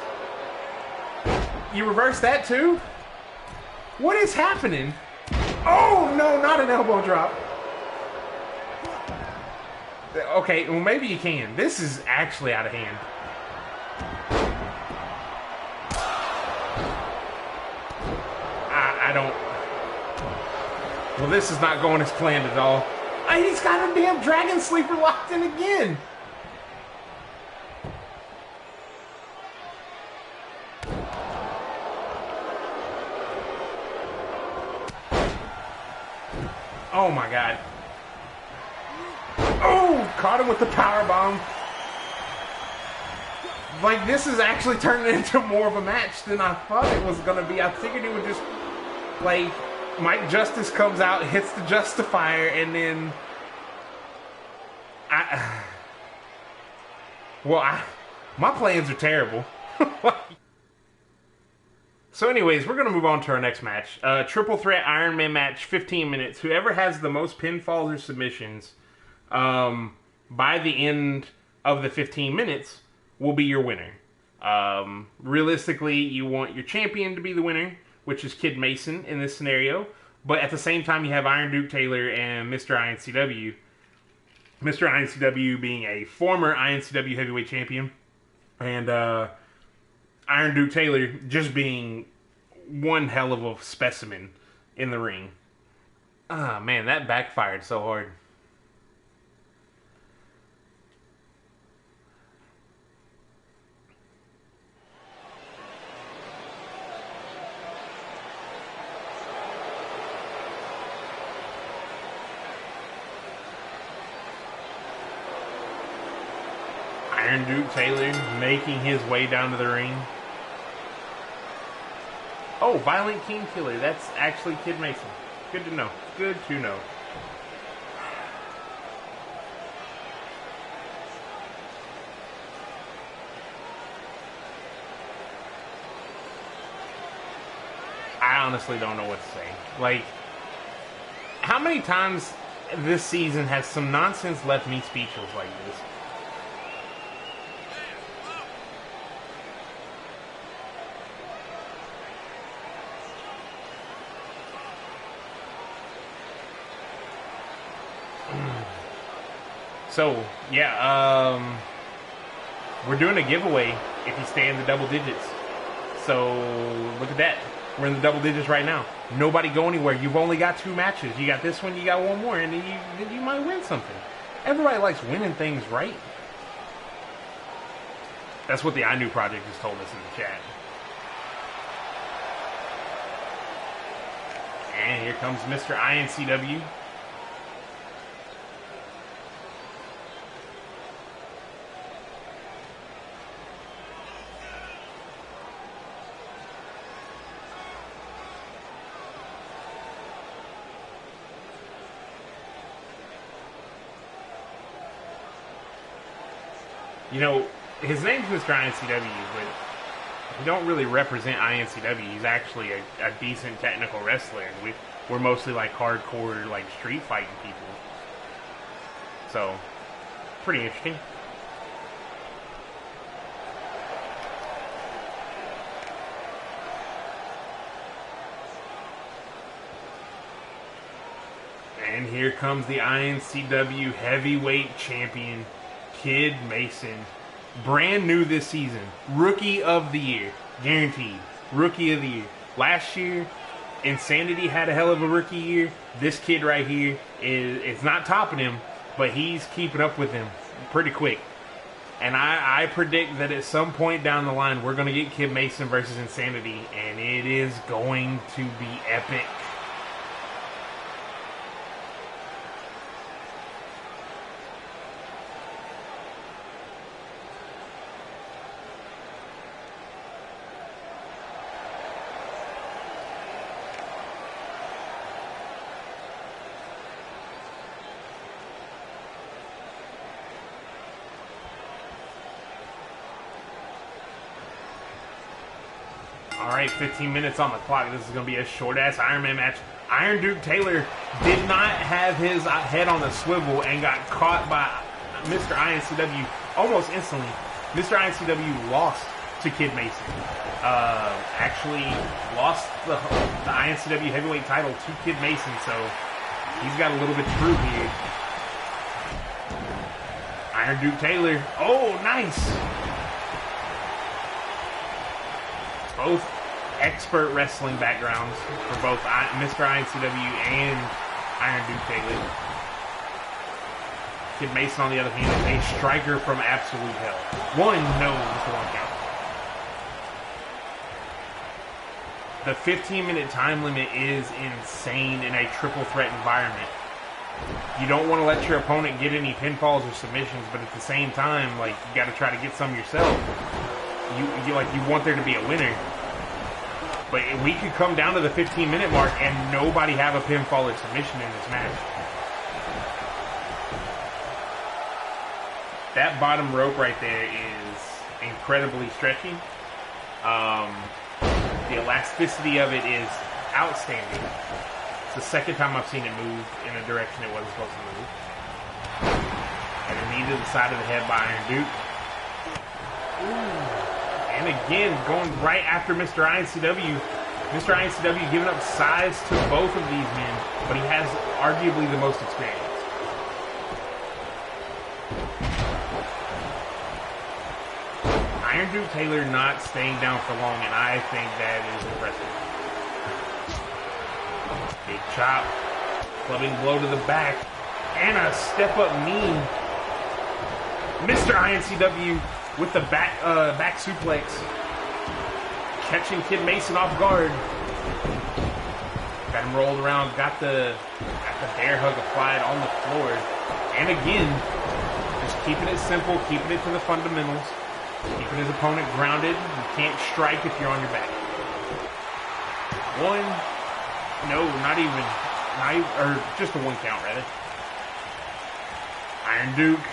Speaker 1: You reverse that too? What is happening? Oh, no, not an elbow drop. Okay, well, maybe you can. This is actually out of hand. I don't... Well, this is not going as planned at all. He's got a damn Dragon Sleeper locked in again. Oh my God. Oh, caught him with the powerbomb. Like, this is actually turning into more of a match than I thought it was going to be. I figured it would just, like, Mike Justice comes out, hits the Justifier, and then... Well, my plans are terrible. So anyways, we're going to move on to our next match. Triple threat Iron Man match, 15 minutes. Whoever has the most pinfalls or submissions by the end of the 15 minutes will be your winner. Realistically, you want your champion to be the winner, which is Kid Mason in this scenario. But at the same time, you have Iron Duke Taylor and Mr. iNCW. Mr. iNCW being a former iNCW heavyweight champion. And Iron Duke Taylor just being one hell of a specimen in the ring. Ah, man, that backfired so hard. Iron Duke Taylor making his way down to the ring. Oh, Violent King Killer. That's actually Kid Mason. Good to know. Good to know. I honestly don't know what to say. Like, how many times this season has some nonsense left me speechless like this? So, yeah, we're doing a giveaway if you stay in the double digits. So, look at that. We're in the double digits right now. Nobody go anywhere. You've only got 2 matches. You got this one, you got one more, and then you might win something. Everybody likes winning things, right? That's what the I Knew Project has told us in the chat. And here comes Mr. iNCW. You know, his name's Mr. iNCW, but he don't really represent iNCW. He's actually a decent technical wrestler. And we're mostly like hardcore, like street fighting people. So, pretty interesting. And here comes the iNCW heavyweight champion, Kid Mason. Brand new this season. Rookie of the year. Guaranteed. Rookie of the year. Last year, Insanity had a hell of a rookie year. This kid right here is not topping him, but he's keeping up with him pretty quick. And I predict that at some point down the line, we're going to get Kid Mason versus Insanity, and it is going to be epic. Alright, 15 minutes on the clock. This is going to be a short-ass Iron Man match. Iron Duke Taylor did not have his head on a swivel and got caught by Mr. iNCW almost instantly. Mr. iNCW lost to Kid Mason. Actually lost the iNCW heavyweight title to Kid Mason, so he's got a little bit to prove here. Iron Duke Taylor. Oh, nice! Both expert wrestling backgrounds for both Mr. iNCW and Iron Duke Taylor. Kid Mason, on the other hand, is a striker from absolute hell. One knows the one count. The 15-minute time limit is insane in a triple threat environment. You don't want to let your opponent get any pinfalls or submissions, but at the same time, like, you got to try to get some yourself. You want there to be a winner. But we could come down to the 15-minute mark and nobody have a pinfall or submission in this match. That bottom rope right there is incredibly stretchy. The elasticity of it is outstanding. It's the second time I've seen it move in a direction it wasn't supposed to move. And a knee to the side of the head by Iron Duke. Ooh. And again, going right after Mr. iNCW. Mr. iNCW giving up size to both of these men, but he has arguably the most experience. Iron Duke Taylor not staying down for long, and I think that is impressive. Big chop, clubbing blow to the back, and a step-up knee. Mr. iNCW with the back suplex, catching Kid Mason off guard. Got him rolled around, got the bear hug applied on the floor, and again, just keeping it simple, keeping it to the fundamentals. Keeping his opponent grounded. You can't strike if you're on your back. One. No, not even. Or just a one count, rather. Iron Duke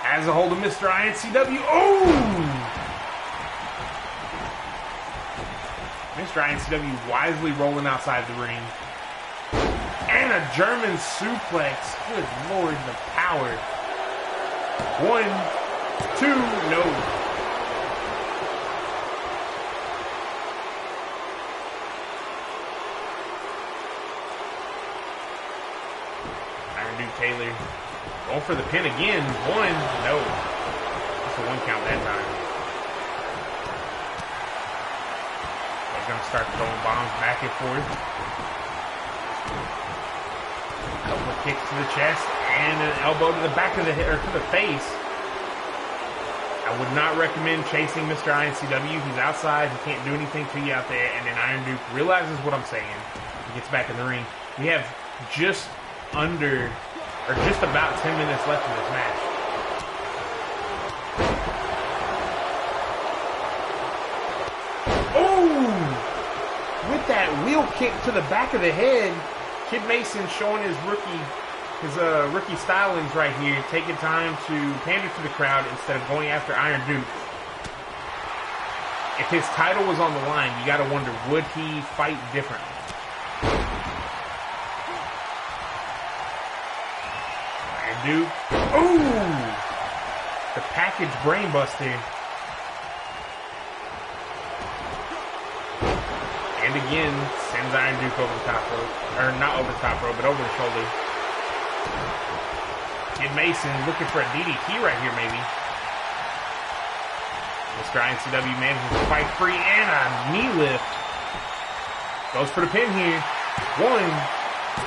Speaker 1: has a hold of Mr. iNCW. Oh! Mr. iNCW wisely rolling outside the ring. And a German suplex. Good Lord, the power. 1, 2, no. Taylor going for the pin again. 1, no. Just a 1 count that time. They're going to start throwing bombs back and forth. Couple of kicks to the chest and an elbow to the back of the head, or to the face. I would not recommend chasing Mr. iNCW. He's outside. He can't do anything to you out there. And then Iron Duke realizes what I'm saying. He gets back in the ring. We have just about 10 minutes left in this match. Oh! With that wheel kick to the back of the head, Kid Mason showing his rookie stylings right here, taking time to pander to the crowd instead of going after Iron Duke. If his title was on the line, you gotta wonder, would he fight differently? Duke. Ooh! The package brainbuster. And again, sends Iron Duke over the top rope. Or not over the top rope, but over the shoulder. Kid Mason looking for a DDT right here, maybe. Mr. iNCW manages to fight free and a knee lift. Goes for the pin here. 1,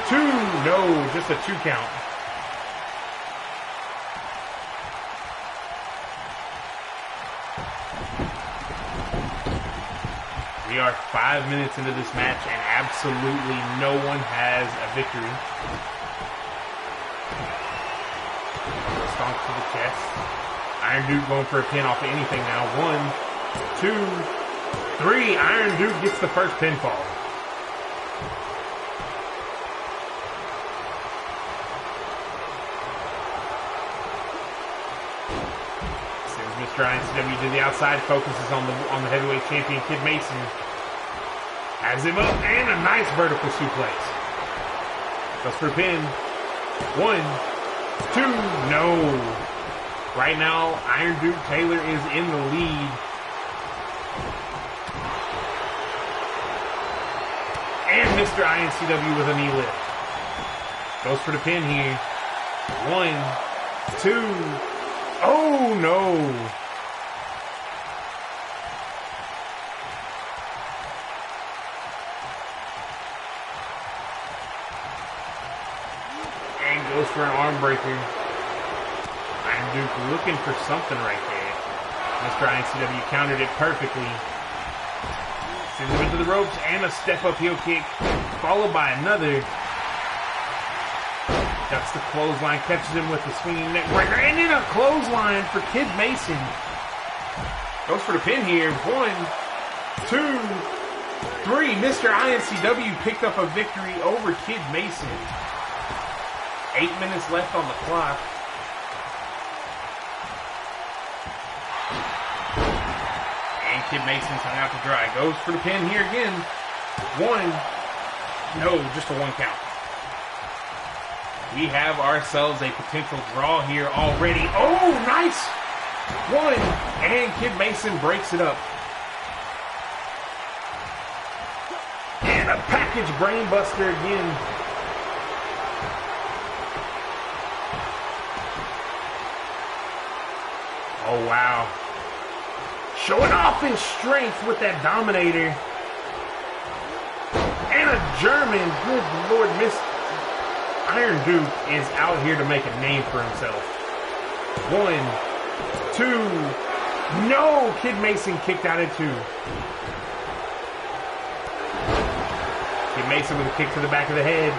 Speaker 1: 2, no, just a 2 count. We are 5 minutes into this match, and absolutely no one has a victory. Stomp to the chest. Iron Duke going for a pin off of anything now. 1, 2, 3. Iron Duke gets the first pinfall. Sends Mr. iNCW to the outside. Focuses on the heavyweight champion, Kid Mason. Has him up, and a nice vertical suplex. Goes for a pin. 1, 2, no. Right now, Iron Duke Taylor is in the lead. And Mr. iNCW with a knee lift. Goes for the pin here. 1, 2. Oh, no. Goes for an arm breaker. Iron Duke looking for something right there. Mr. iNCW countered it perfectly. Sends him into the ropes and a step-up heel kick, followed by another. Ducks the clothesline, catches him with the swinging neck breaker, and then a clothesline for Kid Mason. Goes for the pin here. 1, 2, 3. Mr. iNCW picked up a victory over Kid Mason. 8 minutes left on the clock. Kid Mason's hung out to dry. Goes for the pin here again. One. No, just a 1 count. We have ourselves a potential draw here already. Oh, nice. 1. And Kid Mason breaks it up. And a package brainbuster again. Oh, wow. Showing off his strength with that Dominator. And a German. Good Lord, Iron Duke is out here to make a name for himself. 1, 2. No! Kid Mason kicked out at 2. Kid Mason with a kick to the back of the head.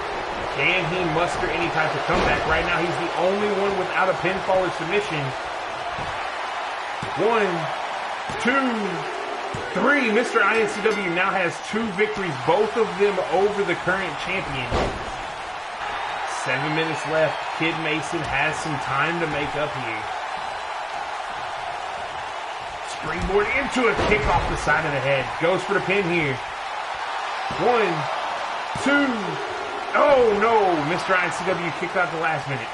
Speaker 1: Can he muster any type of comeback? Right now, he's the only one without a pinfall or submission. 1, 2, 3. Mr. iNCW now has 2 victories, both of them over the current champion. 7 minutes left. Kid Mason has some time to make up here. Springboard into a kick off the side of the head. Goes for the pin here. 1, 2. Oh no! Mr. iNCW kicked out the last minute.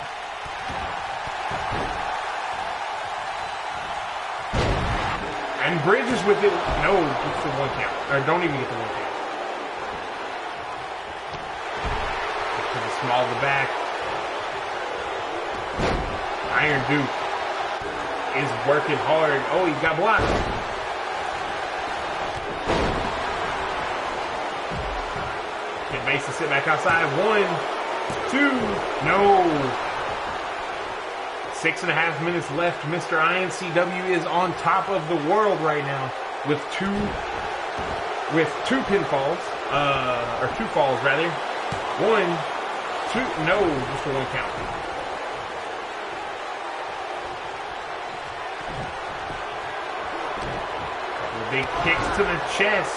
Speaker 1: And Bridges with it. No, it's the 1 count. Or don't even get the 1 count. To the small of the back. Iron Duke is working hard. Oh, he got blocked. Kid Mason sit back outside. 1, 2. No. 6.5 minutes left. Mr. iNCW is on top of the world right now with two pinfalls, or 2 falls rather. 1, 2. No, just a 1 count. Couple of big kicks to the chest.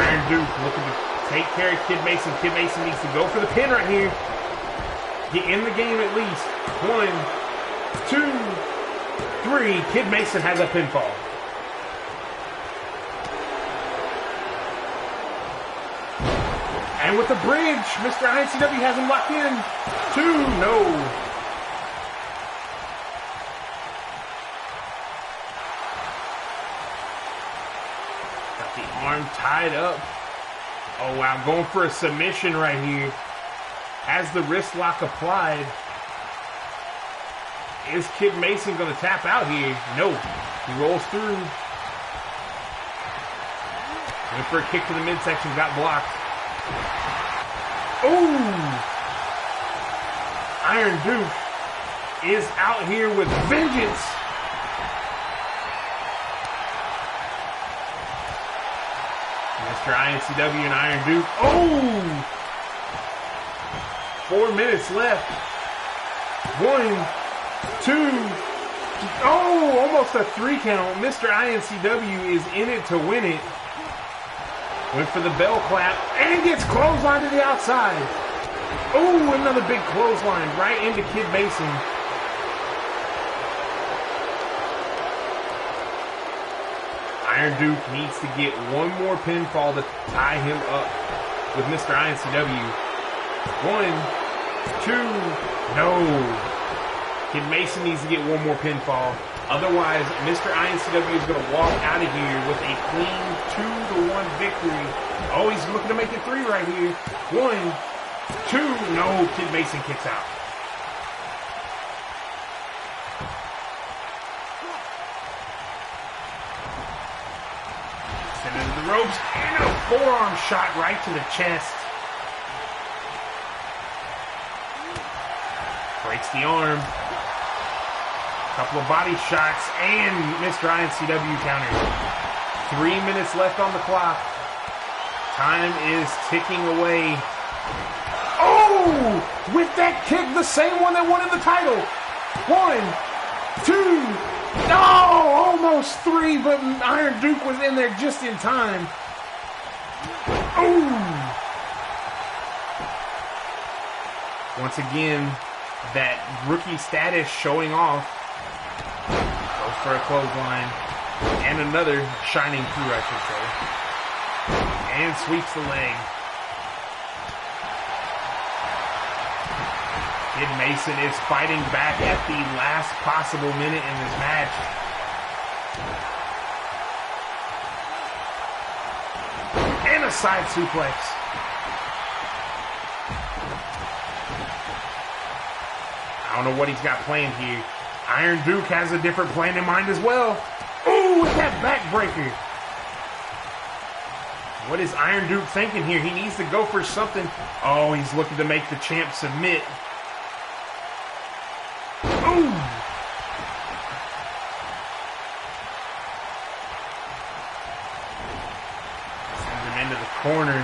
Speaker 1: Iron Duke looking to take care of Kid Mason. Kid Mason needs to go for the pin right here. Get in the game at least. 1, 2, 3. Kid Mason has a pinfall. And with the bridge, Mr. iNCW has him locked in. 2, no. Got the arm tied up. Oh wow, going for a submission right here. Has the wrist lock applied. Is Kid Mason going to tap out here? No. He rolls through. Went for a kick to the midsection, got blocked. Ooh! Iron Duke is out here with vengeance. Mr. iNCW and Iron Duke. Oh! 4 minutes left. 1, 2. Oh, almost a 3 count. Mr. iNCW is in it to win it. Went for the bell clap and gets clothesline to the outside. Oh, another big clothesline right into Kid Mason. Iron Duke needs to get 1 more pinfall to tie him up with Mr. iNCW. 1, 2, no. Kid Mason needs to get 1 more pinfall. Otherwise, Mr. iNCW is going to walk out of here with a clean 2-1 victory. Oh, he's looking to make it 3 right here. 1, 2, no. Kid Mason kicks out. Sent into the ropes and a forearm shot right to the chest. Breaks the arm. Couple of body shots, and Mr. iNCW counters. 3 minutes left on the clock. Time is ticking away. Oh! With that kick, the same one that won in the title. 1, 2, no! Almost 3, but Iron Duke was in there just in time. Oh! Once again, that rookie status showing off. Goes for a clothesline. And another shining through, I should say. And sweeps the leg. Kid Mason is fighting back at the last possible minute in this match. And a side suplex. I don't know what he's got planned here. Iron Duke has a different plan in mind as well. Ooh, with that backbreaker. What is Iron Duke thinking here? He needs to go for something. Oh, he's looking to make the champ submit. Ooh. Sends him into the corner.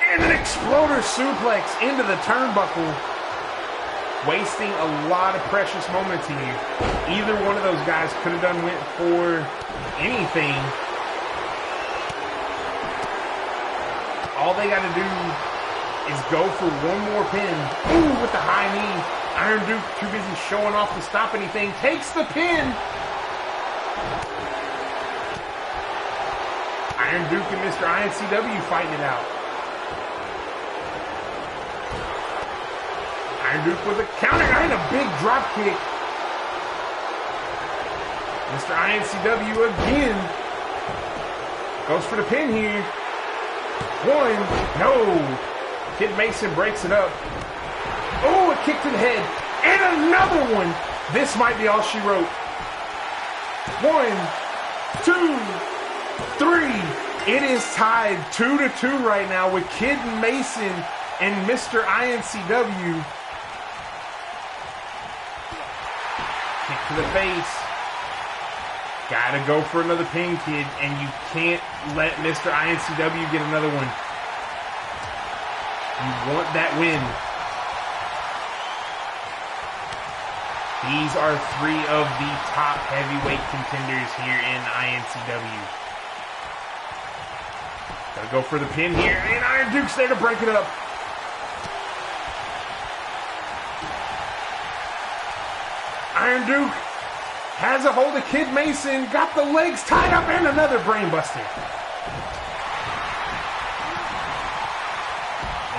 Speaker 1: And an exploder suplex into the turnbuckle. Wasting a lot of precious moments here. Either one of those guys could have went for anything. All they got to do is go for one more pin. Ooh, with the high knee. Iron Duke, too busy showing off to stop anything, takes the pin. Iron Duke and Mr. iNCW fighting it out. Iron Duke with a counter and a big drop kick. Mr. iNCW again goes for the pin here. One, no. Kid Mason breaks it up. Oh, a kick to the head. And another one. This might be all she wrote. 1, 2, 3. It is tied 2-2 right now with Kid Mason and Mr. iNCW. Kick to the face. Gotta go for another pin, kid, and you can't let Mr. iNCW get another one. You want that win. These are 3 of the top heavyweight contenders here in iNCW. Gotta go for the pin here, and Iron Duke's there to break it up. Iron Duke has a hold of Kid Mason, got the legs tied up, and another brainbuster.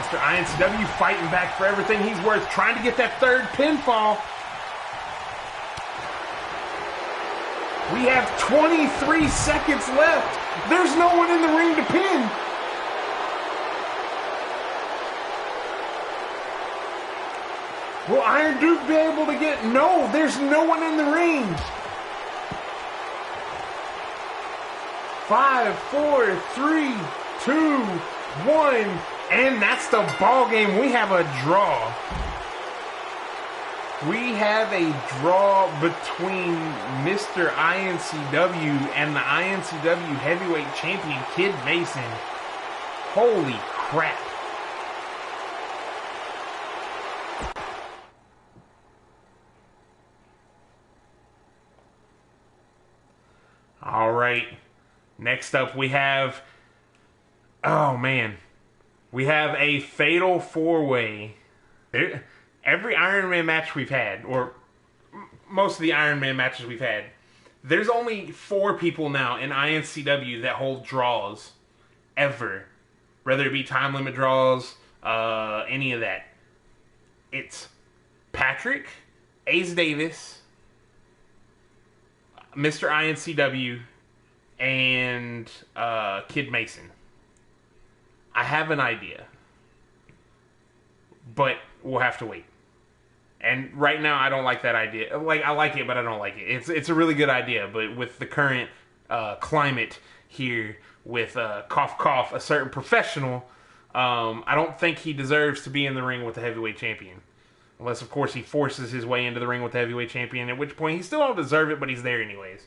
Speaker 1: Mr. iNCW fighting back for everything he's worth, trying to get that third pinfall. We have 23 seconds left. There's no one in the ring to pin. Will Iron Duke be able to get... No, there's no one in the ring. 5, 4, 3, 2, 1. And that's the ball game. We have a draw. We have a draw between Mr. iNCW and the iNCW Heavyweight Champion, Kid Mason. Holy crap. All right. Next up, we have... Oh, man. We have a fatal 4-way. Every Iron Man match we've had, or most of the Iron Man matches we've had, there's only 4 people now in iNCW that hold draws. Ever. Whether it be time limit draws, any of that. It's Patrick, Ace Davis, Mr. iNCW, and Kid Mason. I have an idea, but we'll have to wait. And right now, I don't like that idea. I like it, but I don't like it. It's a really good idea, but with the current climate here, with cough cough, a certain professional, I don't think he deserves to be in the ring with the heavyweight champion. Unless, of course, he forces his way into the ring with the heavyweight champion, at which point he still don't deserve it, but he's there anyways.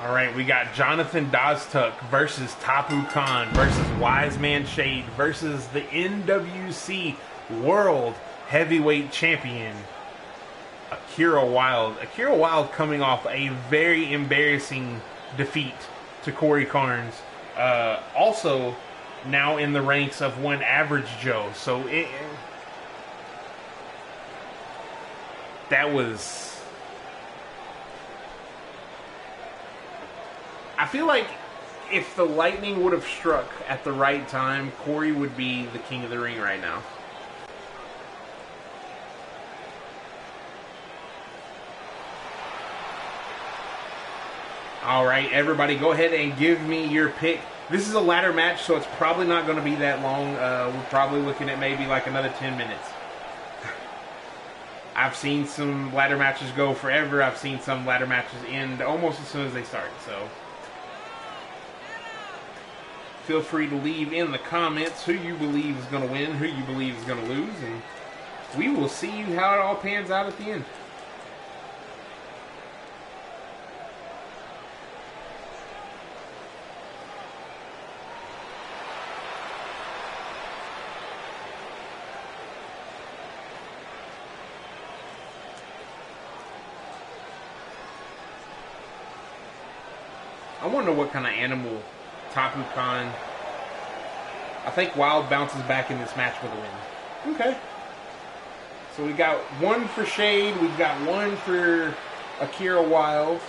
Speaker 1: All right, we got Jonathan Doztuck versus Tapu Khan versus Wise Man Shade versus the NWC World Heavyweight Champion, Akira Wilde. Akira Wilde coming off a very embarrassing defeat to Corey Carnes. Also, now in the ranks of one Average Joe. So that was... I feel like if the lightning would have struck at the right time, Corey would be the king of the ring right now. Alright, everybody go ahead and give me your pick. This is a ladder match, so it's probably not going to be that long. We're probably looking at maybe like another 10 minutes. I've seen some ladder matches go forever. I've seen some ladder matches end almost as soon as they start, so... Feel free to leave in the comments who you believe is going to win, who you believe is going to lose, and we will see how it all pans out at the end. I want to know what kind of animal Tapu Khan. I think Wild bounces back in this match with a win. Okay. So we got one for Shade. We've got one for Akira Wilde.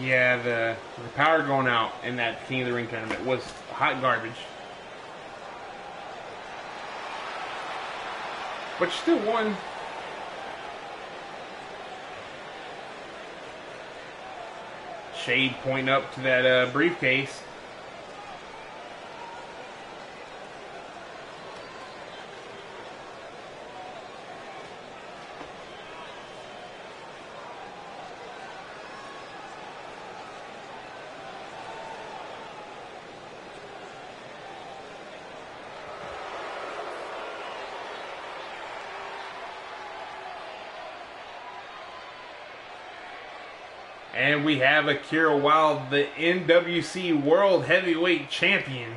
Speaker 1: Yeah, the power going out in that King of the Ring tournament was hot garbage. But you still won. Shade pointing up to that briefcase. And we have Akira Wilde, the NWC World Heavyweight Champion.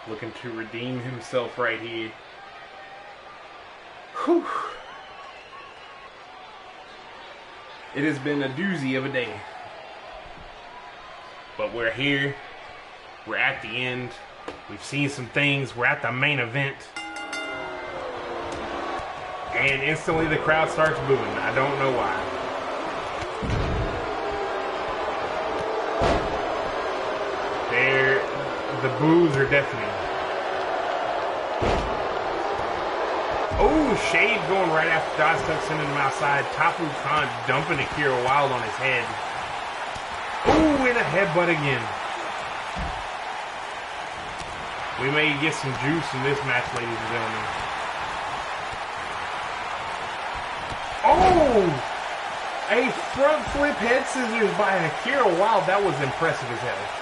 Speaker 1: Looking to redeem himself right here. Whew. It has been a doozy of a day. But we're here. We're at the end. We've seen some things. We're at the main event. And instantly the crowd starts booing. I don't know why. The boos are deafening. Oh, Shade going right after Dodge sending him outside. Tapu Khan dumping Akira Wilde on his head. Oh, and a headbutt again. We may get some juice in this match, ladies and gentlemen. Oh! A front flip head scissors by Akira Wilde. That was impressive as hell.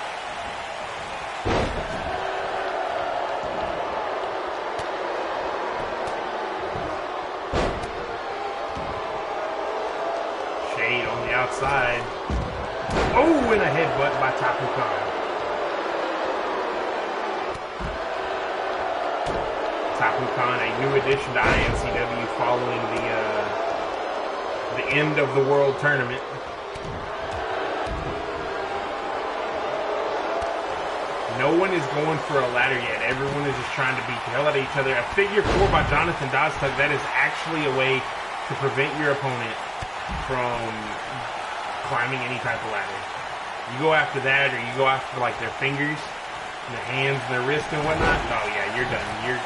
Speaker 1: Outside. Oh, and a headbutt by Tapu Khan. Tapu Khan, a new addition to iNCW following the end of the World Tournament. No one is going for a ladder yet. Everyone is just trying to beat the hell out of each other. A figure four by Jonathan Dodstug. That is actually a way to prevent your opponent from climbing any type of ladder. You go after that, or you go after like their fingers, and their hands, and their wrists, and whatnot. Oh yeah, you're done. You're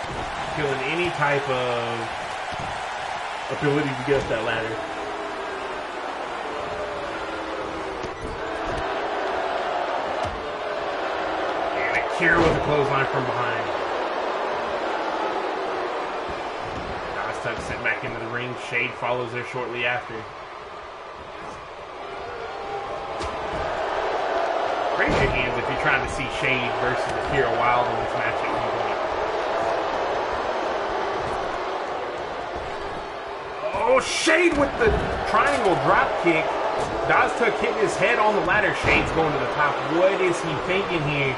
Speaker 1: killing any type of ability to get up that ladder. And Akira with a clothesline from behind. Tuck sent back into the ring. Shade follows there shortly after. Raise your hands if you're trying to see Shade versus Akira Wilde in this match at any point. Oh, Shade with the triangle drop kick. Tuck hitting his head on the ladder. Shade's going to the top. What is he thinking here?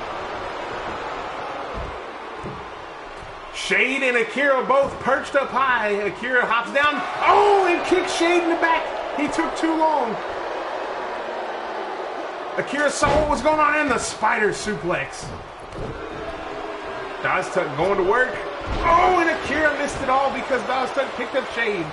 Speaker 1: Shade and Akira both perched up high. Akira hops down. Oh, and kicks Shade in the back. He took too long. Akira saw what was going on in the spider suplex. Tuck going to work. Oh, and Akira missed it all because Tuck picked up Shade.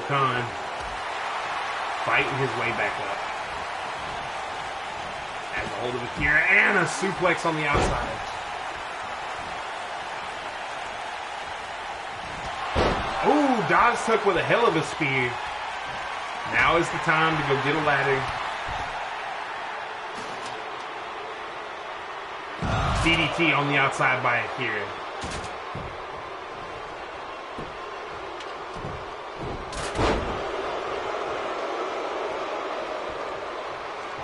Speaker 1: Khan fighting his way back up. Has a hold of Akira and a suplex on the outside. Oh, Tuck with a hell of a spear. Now is the time to go get a ladder. DDT on the outside by Akira.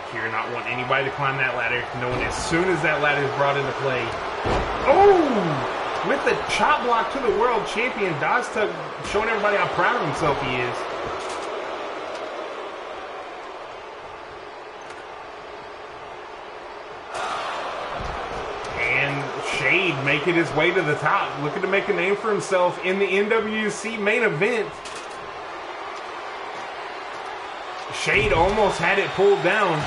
Speaker 1: Akira not wanting anybody to climb that ladder, knowing as soon as that ladder is brought into play. Oh! With the chop block to the world champion, Tuck showing everybody how proud of himself he is. And Shade making his way to the top, looking to make a name for himself in the NWC main event. Shade almost had it pulled down.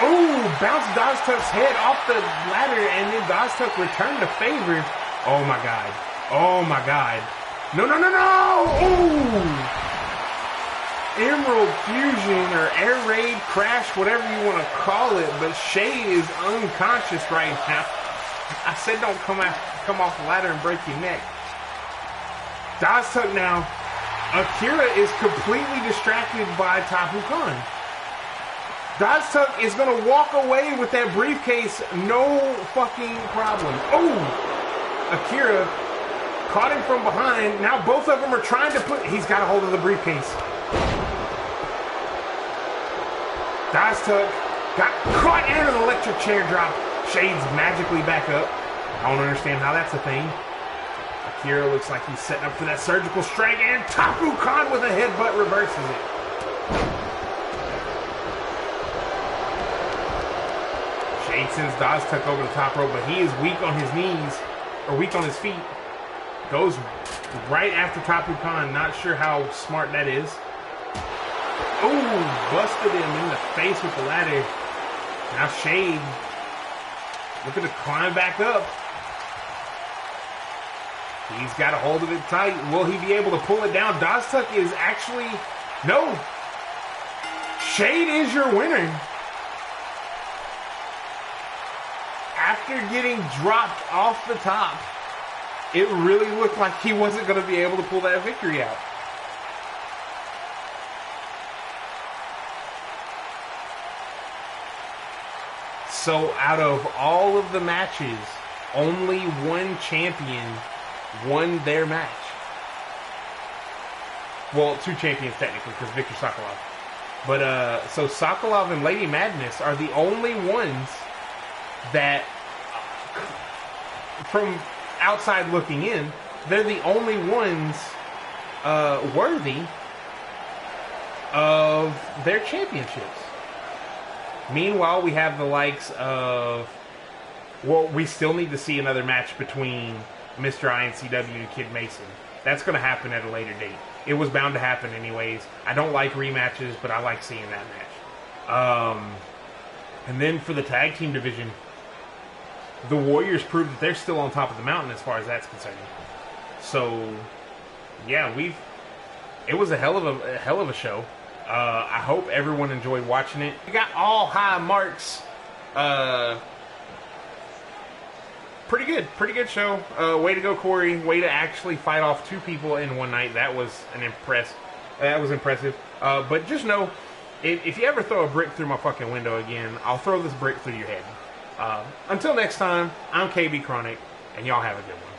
Speaker 1: Oh, bounced Tuck's head off the ladder, and then Tuck returned the favor. Oh my God. Oh my God. No, no, no, no! Oh! Emerald Fusion or Air Raid Crash, whatever you want to call it, but Shade is unconscious right now. I said don't come off the ladder and break your neck. Tuck now. Akira is completely distracted by Tapu Khan. Tuck is going to walk away with that briefcase, no fucking problem. Oh! Akira caught him from behind. Now both of them are trying to he's got a hold of the briefcase. Tuck got caught in an electric chair drop. Shade's magically back up. I don't understand how that's a thing. Akira looks like he's setting up for that surgical strike, and Tapu Khan with a headbutt reverses it. Shade sends Tuck over the top rope, but he is weak on his knees, or weak on his feet. Goes right after Tapu Khan. Not sure how smart that is. Oh, busted him in the face with the ladder. Now Shade looking to climb back up. He's got a hold of it tight. Will he be able to pull it down? Tuck is actually... No. Shade is your winner. After getting dropped off the top, it really looked like he wasn't going to be able to pull that victory out. So out of all of the matches, only one champion won their match. Well, two champions technically, because Viktor Sokolov. But, so Sokolov and Lady Madness are the only ones that, from outside looking in, they're the only ones worthy of their championships. Meanwhile, we have the likes of... Well, we still need to see another match between Mr. iNCW and Kid Mason. That's going to happen at a later date. It was bound to happen anyways. I don't like rematches, but I like seeing that match. And then for the tag team division, the Warriors proved that they're still on top of the mountain as far as that's concerned. So, yeah, it was a hell of a show. I hope everyone enjoyed watching it. We got all high marks. Pretty good show. Way to go, Corey. Way to actually fight off 2 people in one night. That was impressive. But just know, if you ever throw a brick through my fucking window again, I'll throw this brick through your head. Until next time, I'm KB Chronic, and y'all have a good one.